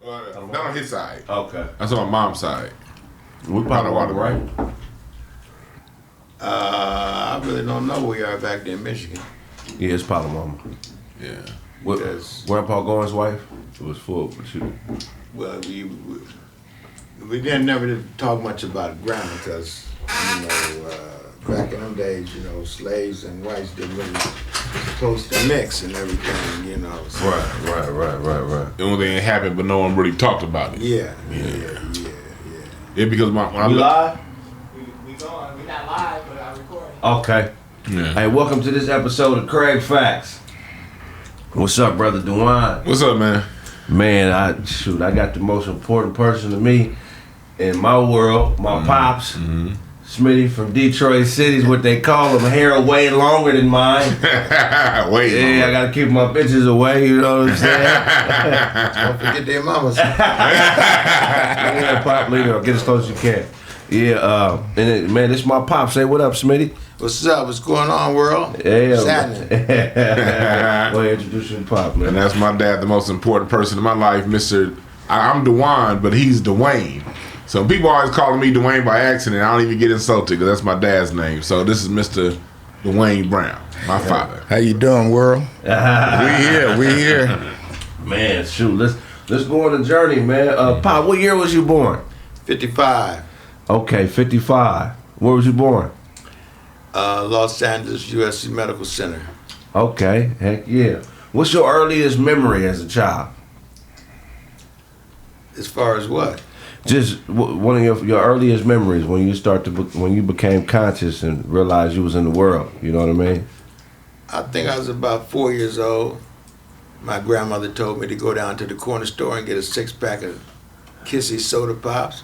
Not on his side. Okay. That's on my mom's side. We Potawatomi, right? I really don't know where you are back there in Michigan. Yeah, it's Potawatomi. Yeah. What, Grandpa Goins' wife? It was full, but you. Well, we didn't never talk much about grandma because, back in them days, slaves and whites didn't really supposed to mix and everything, So. Right. The only thing that happened, but no one really talked about it. Yeah. Yeah, because when I live? We going. We not live, but I recording. Okay. Yeah. Hey, welcome to this episode of Craig Facts. What's up, brother Dwann? What's up, man? Man, I got the most important person to me in my world, my pops. Mm-hmm. Smitty from Detroit City is what they call him. Hair way longer than mine. I gotta keep my bitches away, you know what I'm saying? Don't forget their mamas. Yeah, pop leader, get as close as you can. Yeah, man, this is my pop. Say what up, Smitty. What's up? What's going on, world? Yeah, what's happening? Go ahead, introduce your pop, man. And that's my dad, the most important person in my life, Mr. I'm Dwann, but he's Dwayne. So people always calling me Dwayne by accident. I don't even get insulted because that's my dad's name. So this is Mr. Dwayne Brown, my father. How you doing, world? we here. Man, shoot, let's go on a journey, man. Pop, what year was you born? 55. Okay, 55. Where was you born? Los Angeles USC Medical Center. Okay, heck yeah. What's your earliest memory as a child? As far as what? Just one of your earliest memories when you became conscious and realized you was in the world. You know what I mean? I think I was about 4 years old. My grandmother told me to go down to the corner store and get a 6-pack of Kissy soda pops.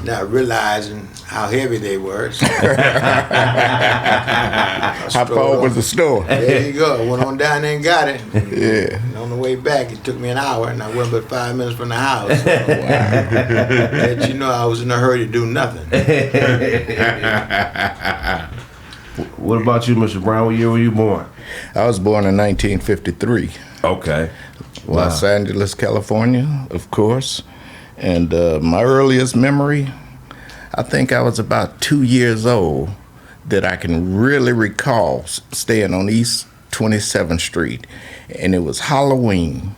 Not realizing how heavy they were. So How far was the store? There you go. I went on down there and got it. Yeah. And on the way back, it took me an hour, and I went but 5 minutes from the house. So, let you know I was in a hurry to do nothing. What about you, Mr. Brown? What year were you born? I was born in 1953. Okay. Wow. Los Angeles, California, of course. And my earliest memory, I think I was about 2 years old that I can really recall staying on East 27th Street. And it was Halloween.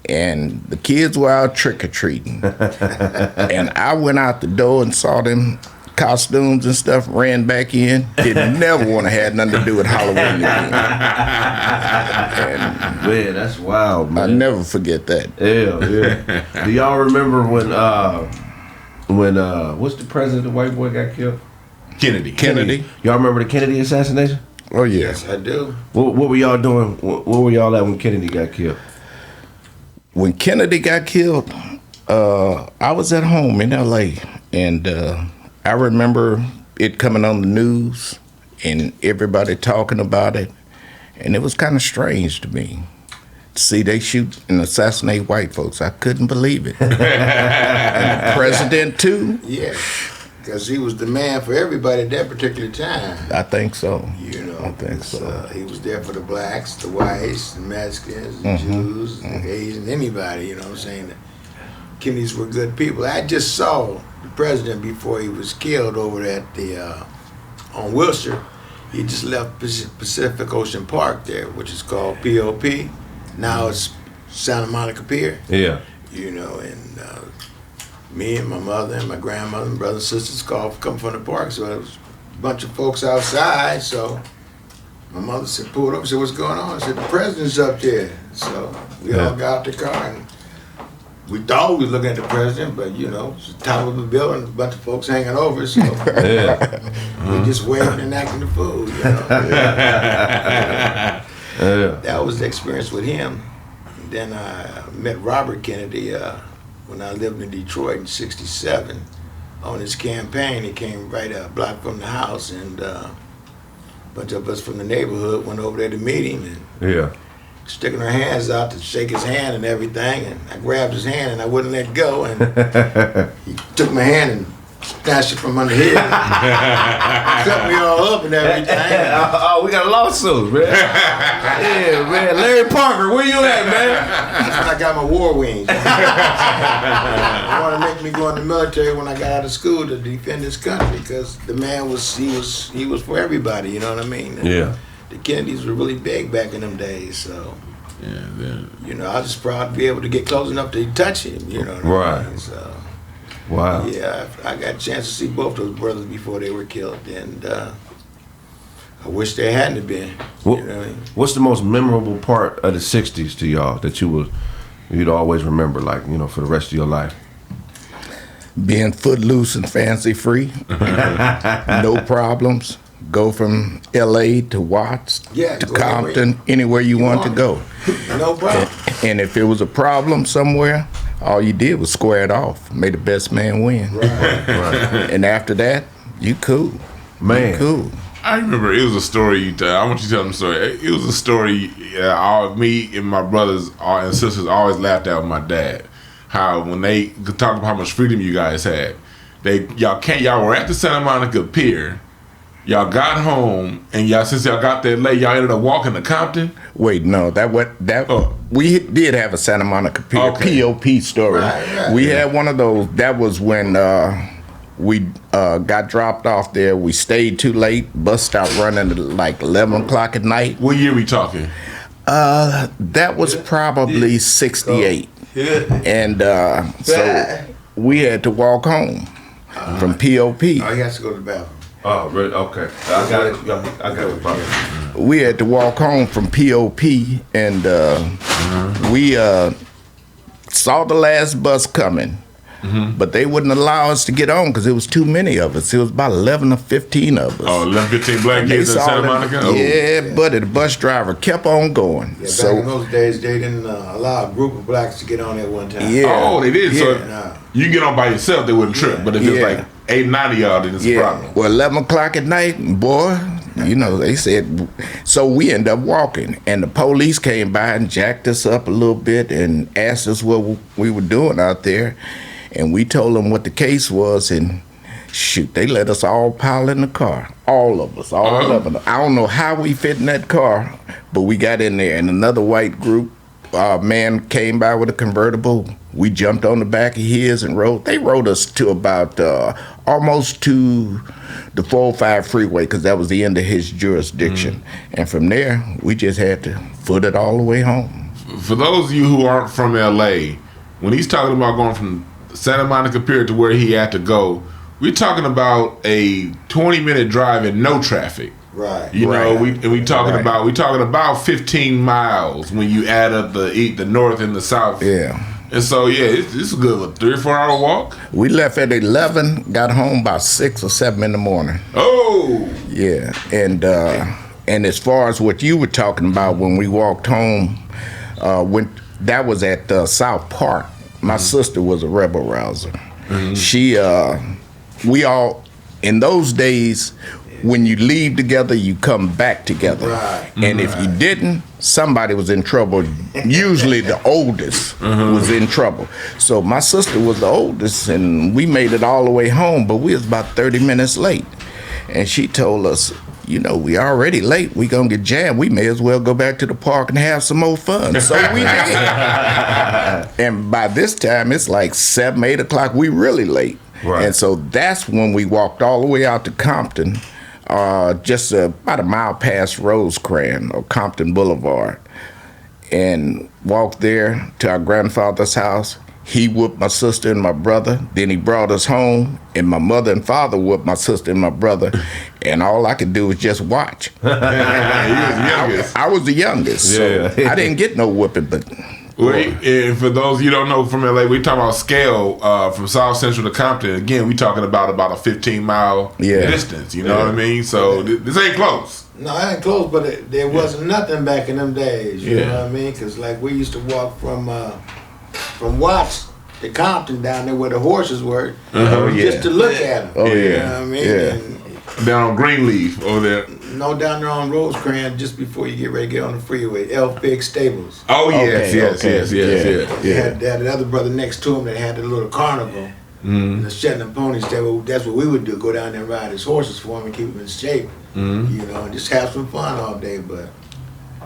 And the kids were out trick-or-treating. And I went out the door and saw them costumes and stuff, ran back in. Didn't never want to have nothing to do with Halloween again. Man, that's wild, man. I never forget that. Yeah. Do y'all remember when what's the president, the white boy got killed? Kennedy. Y'all remember the Kennedy assassination? Oh, yeah. Yes, I do. What were y'all doing? Where were y'all at when Kennedy got killed? When Kennedy got killed, I was at home in L.A., and I remember it coming on the news and everybody talking about it, and it was kind of strange to me. See, they shoot and assassinate white folks. I couldn't believe it. And the president, too? Yeah, because he was the man for everybody at that particular time. I think so. I think so. He was there for the blacks, the whites, the Mexicans, the Jews, the Asians, anybody, you know what I'm saying? The Kennedys were good people. I just saw the president before he was killed over at the on Wilshire. He just left Pacific Ocean Park there, which is called POP. Now it's Santa Monica Pier. Yeah. And me and my mother and my grandmother and brothers and sisters come from the park. So there was a bunch of folks outside. So my mother said, pulled up and said, what's going on? I said, the president's up there. So we all got out the car and we thought we was looking at the president, but it's the top of the building, a bunch of folks hanging over, so we just waving and acting the fool, That was the experience with him. And then I met Robert Kennedy when I lived in Detroit in '67. On his campaign, he came right a block from the house, and a bunch of us from the neighborhood went over there to meet him. And sticking our hands out to shake his hand and everything, and I grabbed his hand and I wouldn't let go, and he took my hand and snatched it from under here. Cut me all up and everything. Oh, we got a lawsuit, man. Yeah, man. Larry Parker, where you at, man? That's when I got my war wings. They wanted to make me go in the military when I got out of school to defend this country because the man was for everybody. You know what I mean? Yeah. The Kennedys were really big back in them days, so. Yeah. You know, I was just proud to be able to get close enough to touch him. You know what I mean? So. Wow. Yeah, I got a chance to see both those brothers before they were killed, and I wish they hadn't been. What, you know what I mean? What's the most memorable part of the '60s to y'all that you'd always remember, like, you know, for the rest of your life? Being footloose and fancy free, no problems. Go from L.A. to Watts to Compton, anywhere you want to go. No problem. And if it was a problem somewhere, all you did was square it off. Made the best man win. Right. And after that, you cool. Man. You cool. I remember it was a story you tell. I want you to tell them the story. It was a story me and my brothers and sisters always laughed at with my dad. How when they talked about how much freedom you guys had, y'all were at the Santa Monica Pier. Y'all got home, and since y'all got there late, y'all ended up walking to Compton. Wait, no, we did have a Santa Monica Pier, POP story. Right. We had one of those. That was when we got dropped off there. We stayed too late. Bus stopped running at like 11 o'clock at night. What year we talking? That was probably 68. And so we had to walk home from POP. Oh, he has to go to the bathroom. Oh, really? Okay. I got it. I got it, brother. We had to walk home from POP, and we saw the last bus coming, but they wouldn't allow us to get on because it was too many of us. It was about 11 or 15 of us. Oh, 11, 15 black kids in Santa Monica? Yeah, buddy, the bus driver kept on going. Yeah, back in those days, they didn't allow a group of blacks to get on at one time. Yeah. Oh, they did? Yeah. So you get on by yourself, they wouldn't trip. But if it's like 8, 9 of y'all, then it's a problem. Well, 11 o'clock at night, boy, you know, they said, so we ended up walking, and the police came by and jacked us up a little bit and asked us what we were doing out there, and we told them what the case was, and shoot, they let us all pile in the car, all of us, all 11. I don't know how we fit in that car, but we got in there, and another white group man came by with a convertible. We jumped on the back of his and rode. They rode us to about almost to the 405 freeway because that was the end of his jurisdiction. And from there, we just had to foot it all the way home. For those of you who aren't from L.A., when he's talking about going from Santa Monica Pier to where he had to go, we're talking about a 20-minute drive and no traffic. Right. You know, we talking about 15 miles when you add up the north and the south. Yeah. And so it's a good 3 or 4 hour walk. We left at 11, got home about 6 or 7 in the morning. Oh. Yeah. And as far as what you were talking about when we walked home, when that was at South Park. My sister was a rebel rouser. She we all in those days, when you leave together, you come back together. Right. And if you didn't, somebody was in trouble. Usually the oldest was in trouble. So my sister was the oldest, and we made it all the way home, but we was about 30 minutes late. And she told us, you know, we already late. We gonna get jammed. We may as well go back to the park and have some more fun. So we did. And by this time, it's like 7, 8 o'clock. We really late. Right. And so that's when we walked all the way out to Compton, just about a mile past Rosecrans or Compton Boulevard, and walked there to our grandfather's house. He whooped my sister and my brother. Then he brought us home, and my mother and father whooped my sister and my brother. And all I could do was just watch. I was the youngest, so I didn't get no whooping, but. And for those you don't know from LA, we talk about scale from South Central to Compton. Again, we talking about a 15-mile distance. You know what I mean? So this ain't close. No, it ain't close, but there wasn't nothing back in them days. You know what I mean? Because like we used to walk from Watts to Compton down there where the horses were, just to look at them. Oh You know what I mean? Yeah. Down on Greenleaf over there. No, down there on Rosecrans, just before you get ready to get on the freeway, Elf Big Stables. Oh yes. They had the other brother next to him that had the little carnival. The Shetland ponies, that's what we would do. Go down there and ride his horses for him and keep him in shape. And just have some fun all day. But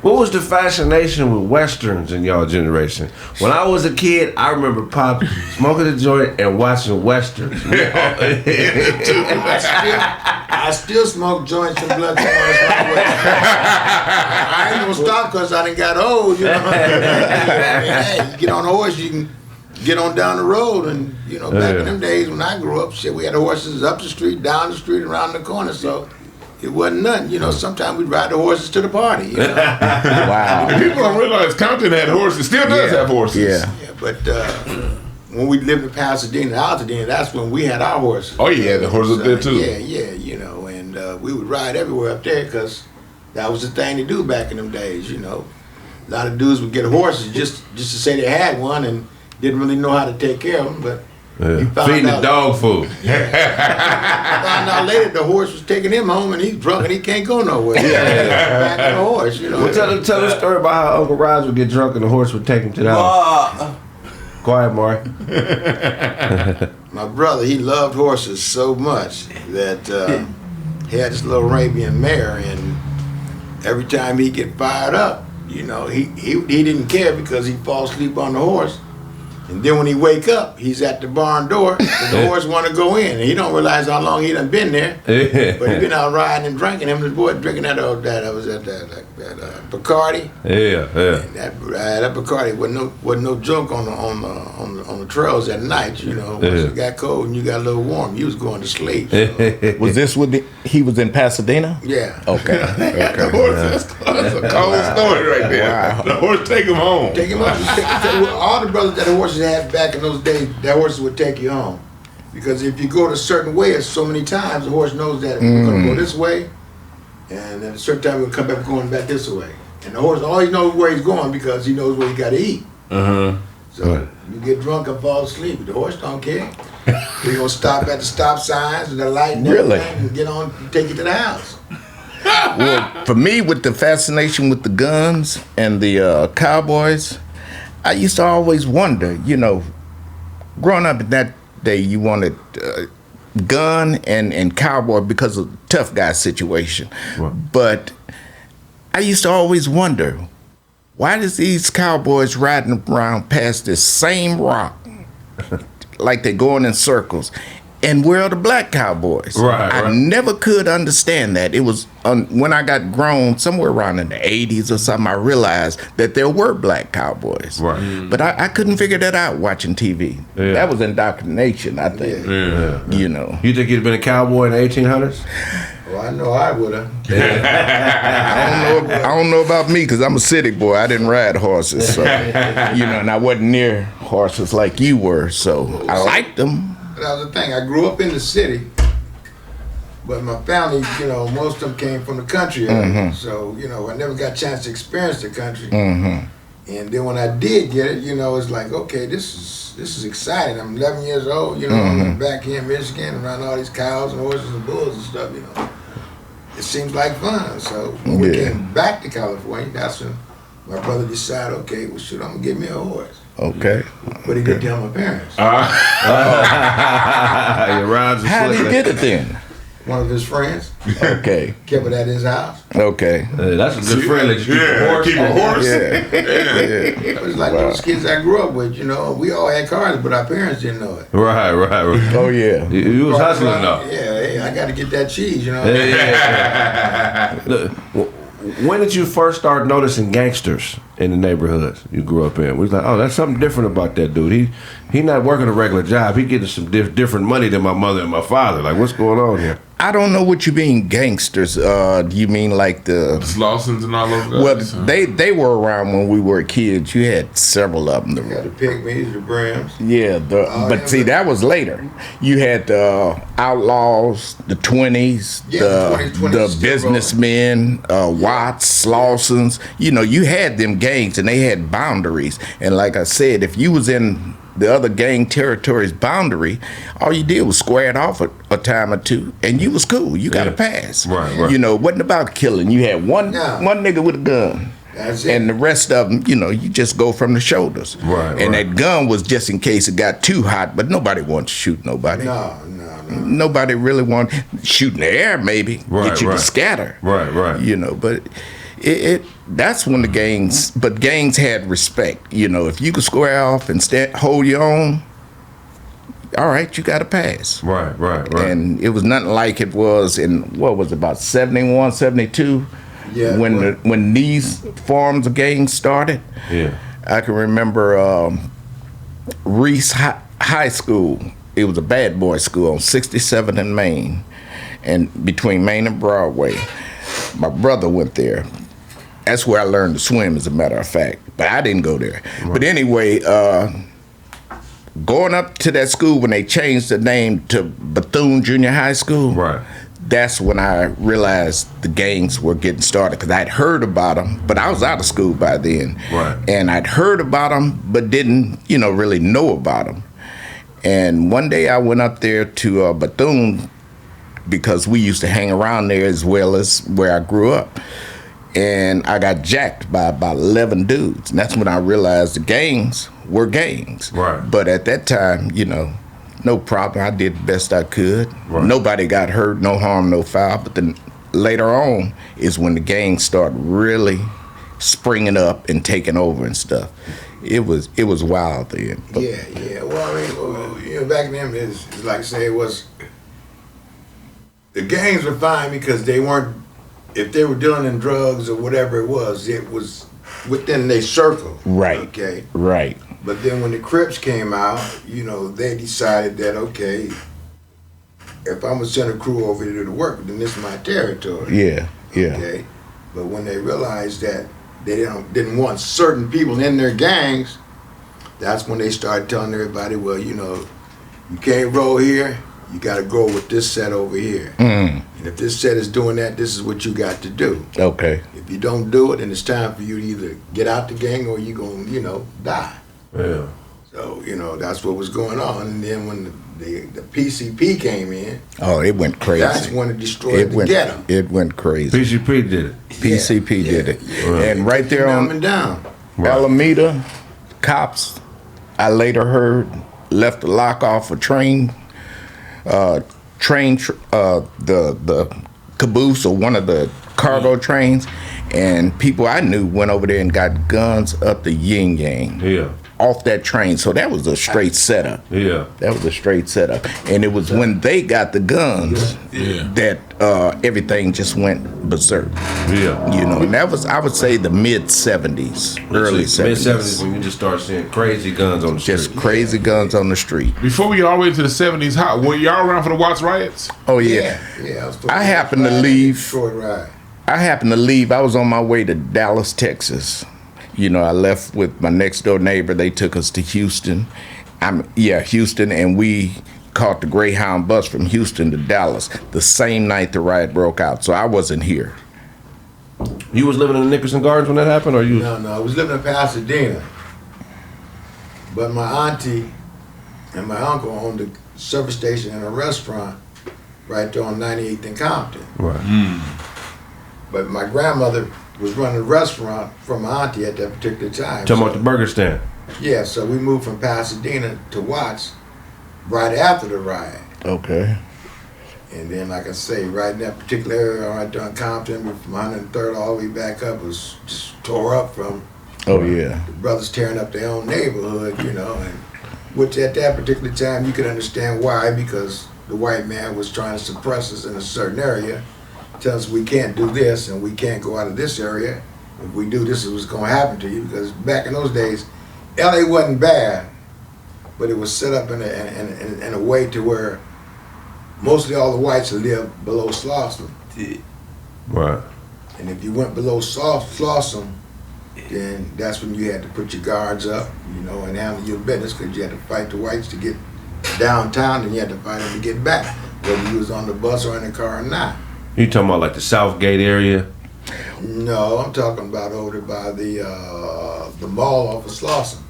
what was the fascination with Westerns in y'all generation? When I was a kid, I remember Pop smoking a joint and watching Westerns. I still smoke joints and blood. I ain't gonna stop because I done got old. Hey, you get on a horse, you can get on down the road. And back in them days when I grew up, we had horses up the street, down the street, around the corner. So it wasn't nothing. Sometimes we'd ride the horses to the party. Wow. People don't realize Compton had horses. Still does have horses. Yeah. But when we lived in Pasadena, Altadena, that's when we had our horses. Oh, yeah, the horses up there too. Yeah, and we would ride everywhere up there because that was the thing to do back in them days. A lot of dudes would get horses just to say they had one and didn't really know how to take care of them, but feeding the dog food. Found out later the horse was taking him home and he's drunk and he can't go nowhere. Back on the horse, Well, tell the story about how Uncle Roz would get drunk and the horse would take him to the house. Quiet, Mark. My brother, he loved horses so much that he had this little Arabian mare, and every time he'd get fired up, he didn't care because he'd fall asleep on the horse. And then when he wake up, he's at the barn door, and the horse want to go in, and he don't realize how long he done been there. But he been out riding and drinking. Him and his boy drinking that Bacardi. Yeah. And that Bacardi wasn't no joke on the trails at night. Once it got cold and you got a little warm, you was going to sleep. So. Was this he was in Pasadena? Yeah. Okay. The horse, that's a cold story right there. Wow. The horse take him home. Take him home. All the brothers that the horses had back in those days, that horses would take you home. Because if you go to a certain way so many times, the horse knows that we're going to go this way, and at a certain time we'll come back going back this way. And the horse always knows where he's going because he knows where he got to eat. So you get drunk and fall asleep. The horse don't care. He's going to stop at the stop signs and the light and everything and get on and take you to the house. Well, for me, with the fascination with the guns and the cowboys, I used to always wonder, growing up in that day, you wanted gun and cowboy because of the tough guy situation. Right. But I used to always wonder, why does these cowboys riding around past this same rock like they're going in circles? And where are the black cowboys? I never could understand that. It was when I got grown, somewhere around in the 80s or something, I realized that there were black cowboys. Right. But I couldn't figure that out watching TV. Yeah. That was indoctrination, I think. Yeah. You think you'd have been a cowboy in the 1800s? Well, I know I would have. I don't know about me because I'm a city boy. I didn't ride horses, so and I wasn't near horses like you were, so I liked them. That was the thing. I grew up in the city, but my family, most of them came from the country area. So, I never got a chance to experience the country. And then when I did get it, it's like, okay, this is exciting. I'm 11 years old, I'm back here in Michigan around all these cows and horses and bulls and stuff, It seems like fun. So when we came back to California, that's when my brother decided, okay, well, shoot, I'm going to get me a horse. Okay. But he didn't tell my parents. How did he get it then? One of his friends. Okay. Kept it at his house. Okay. That's a good friend that you keep a horse. It was like those kids I grew up with, we all had cars, but our parents didn't know it. Right. Oh, yeah. You was hustling though. Yeah, I got to get that cheese, When did you first start noticing gangsters in the neighborhoods you grew up in? We was like, oh, that's something different about that dude. He not working a regular job. He getting some different money than my mother and my father. Like, what's going on here? I don't know what you mean gangsters. Do you mean like the Lawsons and all those guys? Well, they were around when we were kids. You had several of them. You got the Pygmies, the Brims. Yeah, that was later. You had the Outlaws, the 20s, the businessmen, Watts, Lawsons. You had them gangs and they had boundaries. And like I said, if you was in the other gang territory's boundary, all you did was square it off a time or two, and you was cool. You got a pass. Right. It wasn't about killing. You had one nigga with a gun. That's it. And the rest of them, you just go from the shoulders. Right, And right. that gun was just in case it got too hot, but nobody wanted to shoot nobody. No. Nobody really wanted shoot in the air, maybe Right, get you right. to scatter. Right. But that's when the gangs had respect. If you could square off and hold your own, all right, you got a pass. Right. And it was nothing like it was in about 71, 72, Yeah, when these forms of gangs started. Yeah. I can remember Reese High School. It was a bad boy school on 67th and Main, and between Main and Broadway. My brother went there. That's where I learned to swim, as a matter of fact. But I didn't go there. Right. But anyway, going up to that school when they changed the name to Bethune Junior High School, Right. that's when I realized the gangs were getting started, because I'd heard about them, but I was out of school by then. Right. And I'd heard about them, but didn't, really know about them. And one day I went up there to Bethune, because we used to hang around there as well as where I grew up. And I got jacked by about 11 dudes. And that's when I realized the gangs were gangs. Right. But at that time, no problem. I did the best I could. Right. Nobody got hurt, no harm, no foul. But then later on is when the gangs started really springing up and taking over and stuff. It was wild then. But Yeah. Well, I mean, back then, it's like I say, it was, the gangs were fine because they weren't, if they were dealing in drugs or whatever it was within their circle. Right. Okay. Right. But then when the Crips came out, they decided that, okay, if I'm gonna send a crew over here to work, then this is my territory. Yeah. Okay. But when they realized that they didn't want certain people in their gangs, that's when they started telling everybody, well, you can't roll here, you gotta go with this set over here. Mm. And if this set is doing that, this is what you got to do. Okay. If you don't do it, then it's time for you to either get out the gang or you're gonna, die. Yeah. So, that's what was going on. And then when the PCP came in, Oh, it went crazy. that's when it destroyed the ghetto. It went crazy. PCP did it. PCP did it. And right there Up on and down. Right. Alameda, cops, I later heard, left the lock off a train, the caboose or one of the cargo trains, and people I knew went over there and got guns up the yin yang. Yeah. Off that train. So that was a straight setup. Yeah. That was a straight setup. And it was when they got the guns that everything just went berserk. Yeah. And that was, I would say, the mid-'70s, early '70s. Mid-'70s when you just start seeing crazy guns on the street. Just crazy guns on the street. Before we get all the way to the 70s, were y'all around for the Watts riots? Oh, yeah. Yeah. I happened to leave. Detroit riot. I was on my way to Dallas, Texas. I left with my next door neighbor. They took us to Houston. Houston, and we caught the Greyhound bus from Houston to Dallas the same night the riot broke out. So I wasn't here. You was living in the Nickerson Gardens when that happened, or you? No, I was living in Pasadena. But my auntie and my uncle owned a service station and a restaurant right there on 98th and Compton. Right. But my grandmother was running a restaurant from my auntie at that particular time. Talking about the burger stand. Yeah, so we moved from Pasadena to Watts right after the riot. Okay. And then, like I say, right in that particular area, right there in Compton, from 103rd all the way back up, was just tore up from Oh, yeah. the brothers tearing up their own neighborhood, and which at that particular time you could understand why, because the white man was trying to suppress us in a certain area, tell us we can't do this and we can't go out of this area. If we do this, is what's going to happen to you. Because back in those days, LA wasn't bad, but it was set up in a way to where mostly all the whites lived below Slauson. Right. And if you went below Slauson, then that's when you had to put your guards up, and handle your business, because you had to fight the whites to get downtown, and you had to fight them to get back, whether you was on the bus or in the car or not. You talking about like the Southgate area? No, I'm talking about over by the mall off of Slauson.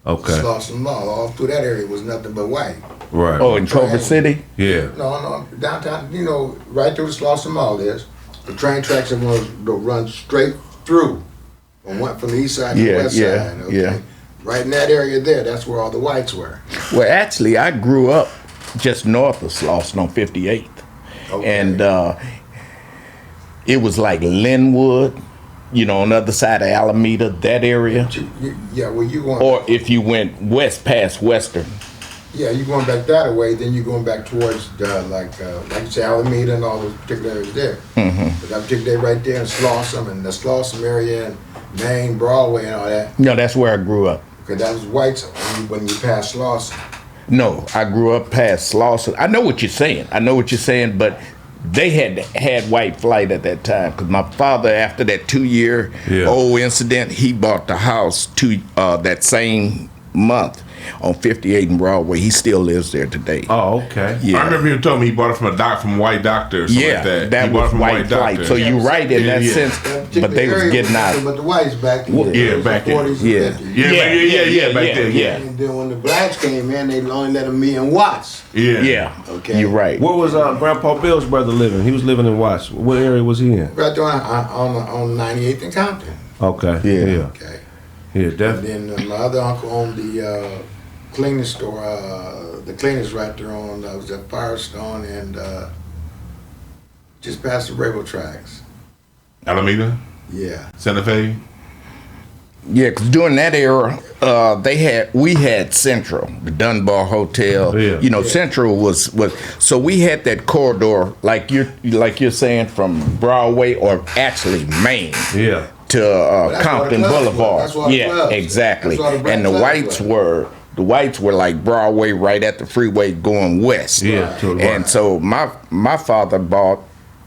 Okay. Slauson Mall. All through that area was nothing but white. Right. Oh, in Culver City? Yeah. No, downtown, right through the Slauson Mall is. The train tracks are going to run straight through From the east side to the west side. Okay. Yeah. Right in that area there, that's where all the whites were. Well, actually, I grew up just north of Slauson on 58th. Okay. And it was like Linwood, on the other side of Alameda, that area. Well, you going. Or if you went west past Western. Yeah, you're going back that way, then you're going back towards like you say, Alameda and all those particular areas there. Mm-hmm. But that particular area right there in Slauson and the Slauson area and Maine, Broadway and all that. No, that's where I grew up. Because that was whites when you passed Slauson. No, I grew up past Slauson. I know what you're saying. But they had white flight at that time because my father, after that 2-year old incident, he bought the house that same month on 58 and Broadway. He still lives there today. Oh, okay. Yeah. I remember you told me he bought it from a white doctor or something like that. That he bought was it from a white flight. So you're right in that sense, but they was getting out. But the whites back then. Back then. 40s and 50s. Back then. Yeah. And then when the blacks came in, they only let them be in Watts. Yeah. Okay. You're right. Where was Grandpa Bill's brother living? He was living in Watts. What area was he in? Right there on 98th and Compton. Okay. Yeah. Okay. Yeah, And definitely. then my other uncle owned the cleaning store, the cleaners right there on, was at Firestone and just past the railroad tracks. Alameda, Yeah. Santa Fe. Yeah, because during that era, we had Central, the Dunbar Hotel. Yeah. Central was so we had that corridor like you're saying from Broadway or actually Maine. Yeah. To that's Compton where the clubs were. Boulevard. That's where the Yeah, clubs. exactly. That's where the black And the clubs whites were like Broadway, right at the freeway going west. Yeah. To the right. And so my father bought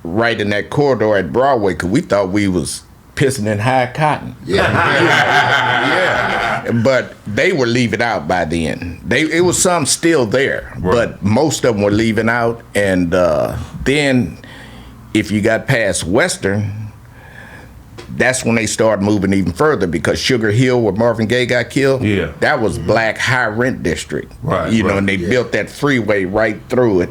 right in that corridor at Broadway because we thought we was pissing in high cotton. Yeah. But they were leaving out by then. It was some still there, but most of them were leaving out. And then if you got past Western, that's when they started moving even further because Sugar Hill, where Marvin Gaye got killed, that was black high rent district. Right. And they built that freeway right through it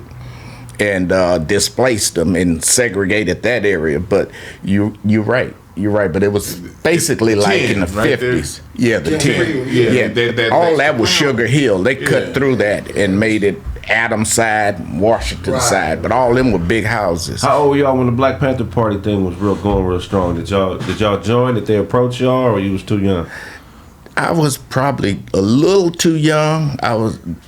and displaced them and segregated that area. But you're right. You're right, but it was basically like in the 50s. Yeah, the 10. Yeah. All that was Sugar Hill. They cut through that and made it Adams side, Washington side, but all them were big houses. How old were y'all when the Black Panther Party thing was going real strong? Did y'all join? Did they approach y'all, or you was too young? I was probably a little too young.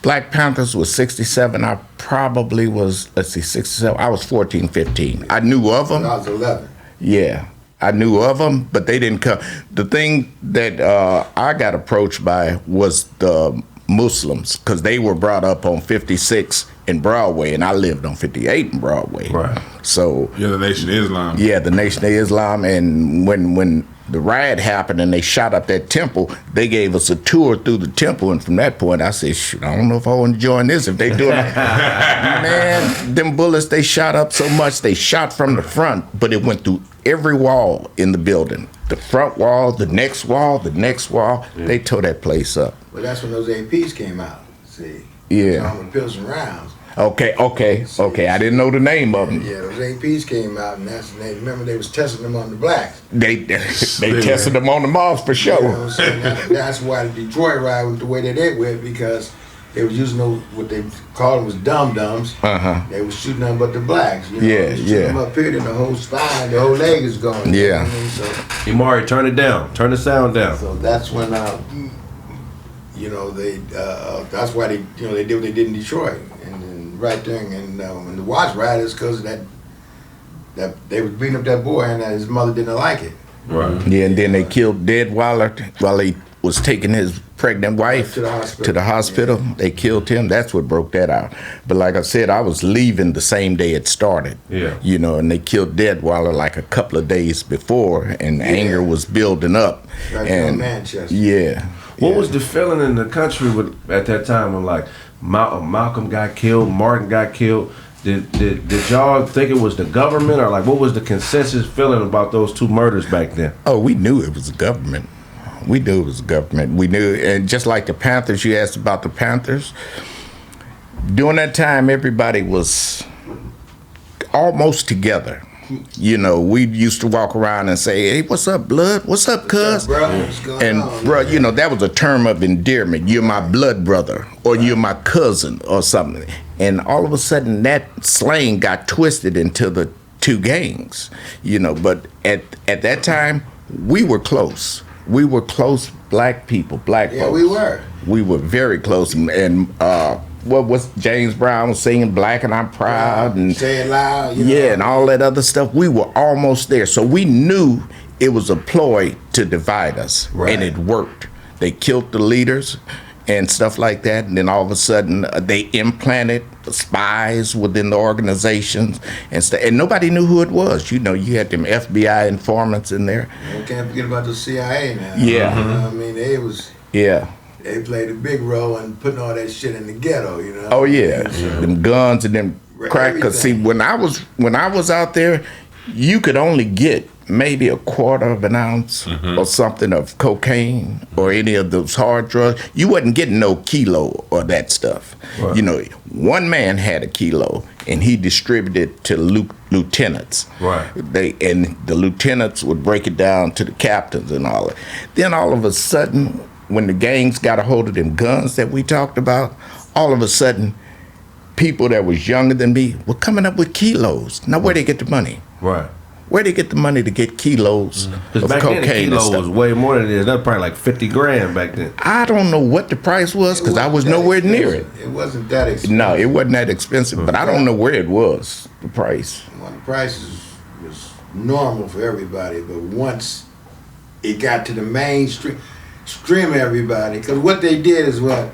Black Panthers was 67. I probably was, 67. I was 14, 15. I knew of them. I was 11. Yeah. I knew of them, but they didn't come. The thing that I got approached by was the Muslims, because they were brought up on 56 in Broadway, and I lived on 58 in Broadway. Right. So Yeah, the Nation of Islam. yeah, the Nation of Islam, and when the riot happened and they shot up that temple, they gave us a tour through the temple, and from that point I said, shoot, I don't know if I want to join this if they do it. Man, them bullets they shot up so much, they shot from the front, but it went through every wall in the building. The front wall, the next wall, the next wall. Yeah. They tore that place up. Well, that's when those APs came out. See? Yeah. Armored Pills and Rounds. Okay. I didn't know the name of them. Yeah, those APs came out, and that's they. Remember, they was testing them on the blacks. They tested them on the mobs for sure. You know what I'm saying? That's why the Detroit riot was the way that it went, because they was using those, what they called them was dum-dums. They was shooting them but the blacks. You know? Shooting them up here, and the whole spine, the whole leg is gone. Yeah. You know what I mean? So, Imari, turn it down. Turn the sound down. so that's when, they that's why they did what they did in Detroit, and right there, and when the Watts rioters, because that they was beating up that boy, and his mother didn't like it. Right. Yeah, and then they killed Deadweiler while he was taking his pregnant wife to the hospital. Yeah. They killed him. That's what broke that out. But like I said, I was leaving the same day it started. Yeah. And they killed Deadweiler like a couple of days before, and anger was building up. Right there in And Manchester. yeah. What was the feeling in the country at that time when like Malcolm got killed, Martin got killed? Did y'all think it was the government, or like what was the consensus feeling about those two murders back then? Oh, we knew it was the government. We knew it was the government. We knew, and just like the Panthers, you asked about the Panthers. During that time, everybody was almost together. You know, we used to walk around and say, "Hey, what's up, blood? What's up, cuz?" Bro, what's going And on, bro, man? you know, that was a term of endearment. You're my blood brother, or you're my cousin, or something. And all of a sudden, that slang got twisted into the two gangs. You know, but at that time, we were close. We were close, black people, black Yeah, folks. we were. We were very close, and what was James Brown was singing "Black and I'm Proud" and Say it loud. You know? yeah, and all that other stuff. We were almost there, so we knew it was a ploy to divide us, Right. and it worked. They killed the leaders and stuff like that, and then all of a sudden they implanted spies within the organizations and stuff, and nobody knew who it was. You know, you had them FBI informants in there. We can't forget about the CIA now. Yeah. You know what I mean, they played a big role in putting all that shit in the ghetto, you know. Oh yeah, them guns and them crack. Cause see, Everything. when I was out there, you could only get maybe a quarter of an ounce or something of cocaine or any of those hard drugs. You wasn't getting no kilo or that stuff. Right. You know, one man had a kilo and he distributed to lieutenants. Right. And the lieutenants would break it down to the captains and all that. Then all of a sudden, when the gangs got a hold of them guns that we talked about, all of a sudden, people that was younger than me were coming up with kilos. Now, where they get the money? Right. Where they get the money to get kilos Because of back then, a cocaine kilo and stuff? was way more than it is. That was probably like 50 grand back then. I don't know what the price was because I was It wasn't nowhere that near it. expensive. It wasn't that expensive. No, it wasn't that expensive, but I don't know where it was, the price. Well, the prices was normal for everybody, but once it got to the mainstream, everybody, because what they did is what,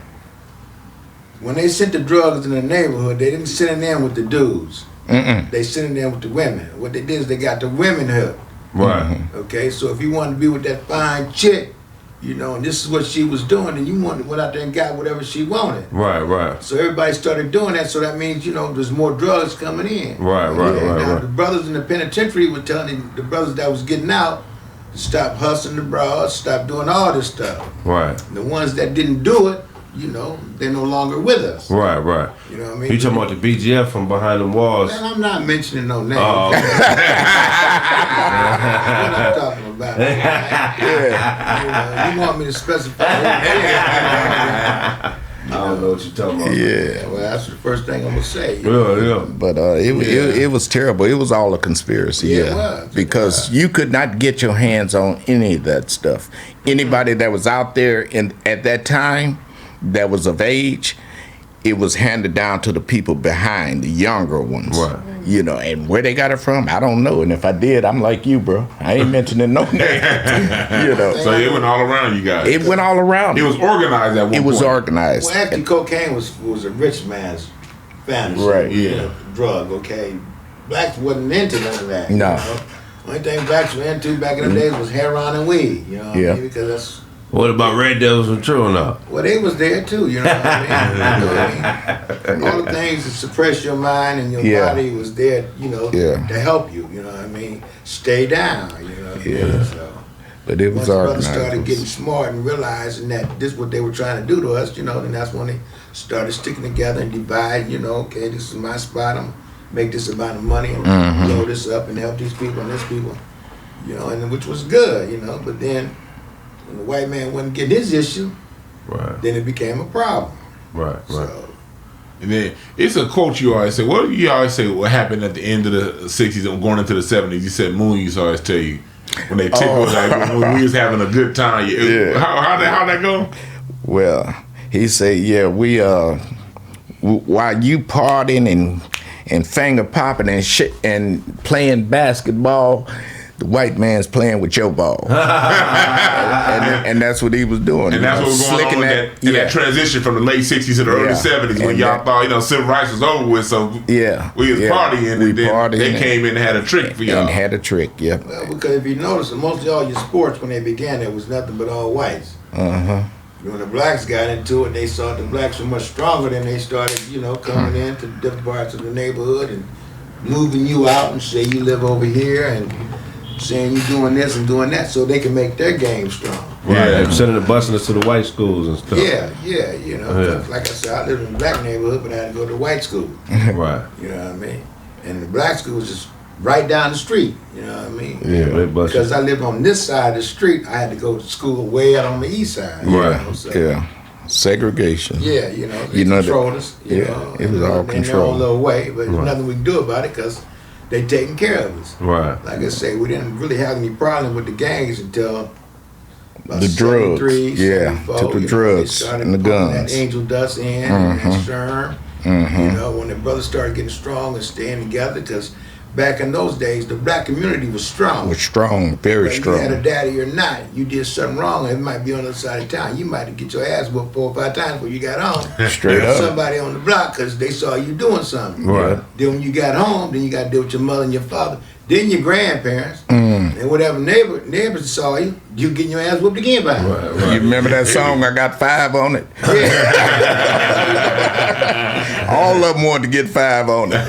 when they sent the drugs in the neighborhood, they didn't send it in with the dudes. They sent it in with the women. What they did is they got the women hooked. Right. Okay, so if you wanted to be with that fine chick, you know, and this is what she was doing, and you went out there and got whatever she wanted. Right, right. So everybody started doing that, so that means, you know, there's more drugs coming in. Right, right, right, Now, right. the brothers in the penitentiary were telling the brothers that was getting out to stop hustling the bras, stop doing all this stuff. Right. And the ones that didn't do it, you know, they're no longer with us. Right, right. You know what I mean? You talking about the BGF from behind the walls? Man, I'm not mentioning no names. Oh, okay. What I'm talking about. You want me to specify who it is, I don't know what you're talking about. Yeah. well, that's the first thing I'm going to say. Yeah. But it was terrible. It was all a conspiracy. Yeah, Yeah, it was. because you could not get your hands on any of that stuff. Anybody that was out there at that time that was of age, it was handed down to the people behind, the younger ones. Right. You know, and where they got it from, I don't know. And if I did, I'm like you, bro. I ain't mentioning no name. You know, So it went all around you guys. it went all around. It was organized at one It was point. organized. Well, actually, cocaine was a rich man's fantasy. Right. You Yeah. know, drug, okay? Blacks wasn't into none of that. No. You know? Only thing blacks were into back in the days was heroin and weed. You know what Yeah. I mean? Because that's, What about Red Devils and True or not? well, they was there too, you know what I mean? You know what I mean? All the things that suppress your mind and your Yeah. body was there, you know, Yeah. to help you, you know what I mean? Stay down, you know what I mean? Yeah. So, But it once was brothers organized. started getting smart and realizing that this is what they were trying to do to us, you know, then that's when they started sticking together and dividing, you know, okay, this is my spot, I'm make this amount of money and blow this up and help these people and this people, you know, and which was good, you know, but then when the white man wasn't getting his issue, Right, then it became a problem. right, right. So, And then it's a quote you always say. What do you always say? What happened at the end of the '60s and going into the '70s? You said Moon used to always tell you when they tickled, like when we was having a good time. Yeah. How that go? Well, he said, yeah, we while you partying and finger popping and shit and playing basketball, the white man's playing with your ball. and that's what he was doing. And that's what was going on in that transition from the late '60s to the early Yeah. '70s when And y'all that- thought, you know, civil rights was over with. So Yeah. we was Yeah. partying, We and then partying they and- came in and had a trick for y'all. And had a trick, yeah. well, because if you notice, most of all your sports when they began, there was nothing but all whites. Uh-huh. When the blacks got into it, they saw the blacks were much stronger. Then they started, you know, coming into different parts of the neighborhood and moving you out and say you live over here and saying you doing this and doing that, so they can make their game strong. Right. Yeah. They sending the busing us to the white schools and stuff. Yeah, you know. Yeah. Like I said, I lived in a black neighborhood, but I had to go to white school. Right. You know what I mean? And the black school was just right down the street. You know what I mean? Yeah, Because I lived on this side of the street, I had to go to school way out on the east side. Right. You know, so, Yeah. Segregation. Yeah, they controlled us. You know, it was all in their control. own little way, but there's nothing we can do about it because they taking care of us. Right. Like I say, we didn't really have any problem with the gangs until about The drugs. 73, Yeah, 74, took the they drugs started and the pumping guns. That angel dust in and Sherm. You know, when the brothers started getting strong and staying together, because back in those days, the black community was strong. Was strong, very Whether you had a strong. daddy or not, you did something wrong, it might be on the other side of town. You might get your ass whooped 4 or 5 times before you got home. Straight up. Somebody on the block because they saw you doing something. Right. Then when you got home, then you got to deal with your mother and your father. Then your grandparents. Mm. And whatever neighbors saw you, you getting your ass whooped again by them. Right. You remember that song? I got 5 on it. Yeah. All of them wanted to get 5 on it.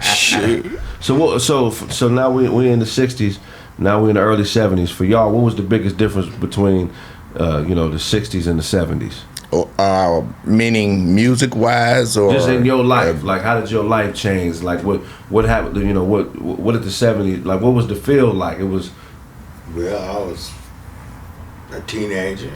Shoot. So now we in the 60s. Now we in the early 70s. For y'all, what was the biggest difference between the 60s and the 70s? Meaning music-wise, or Just in your life, like how did your life change? Like what happened? You know, what did the 70s like? What was the feel like? It was. Well, I was a teenager,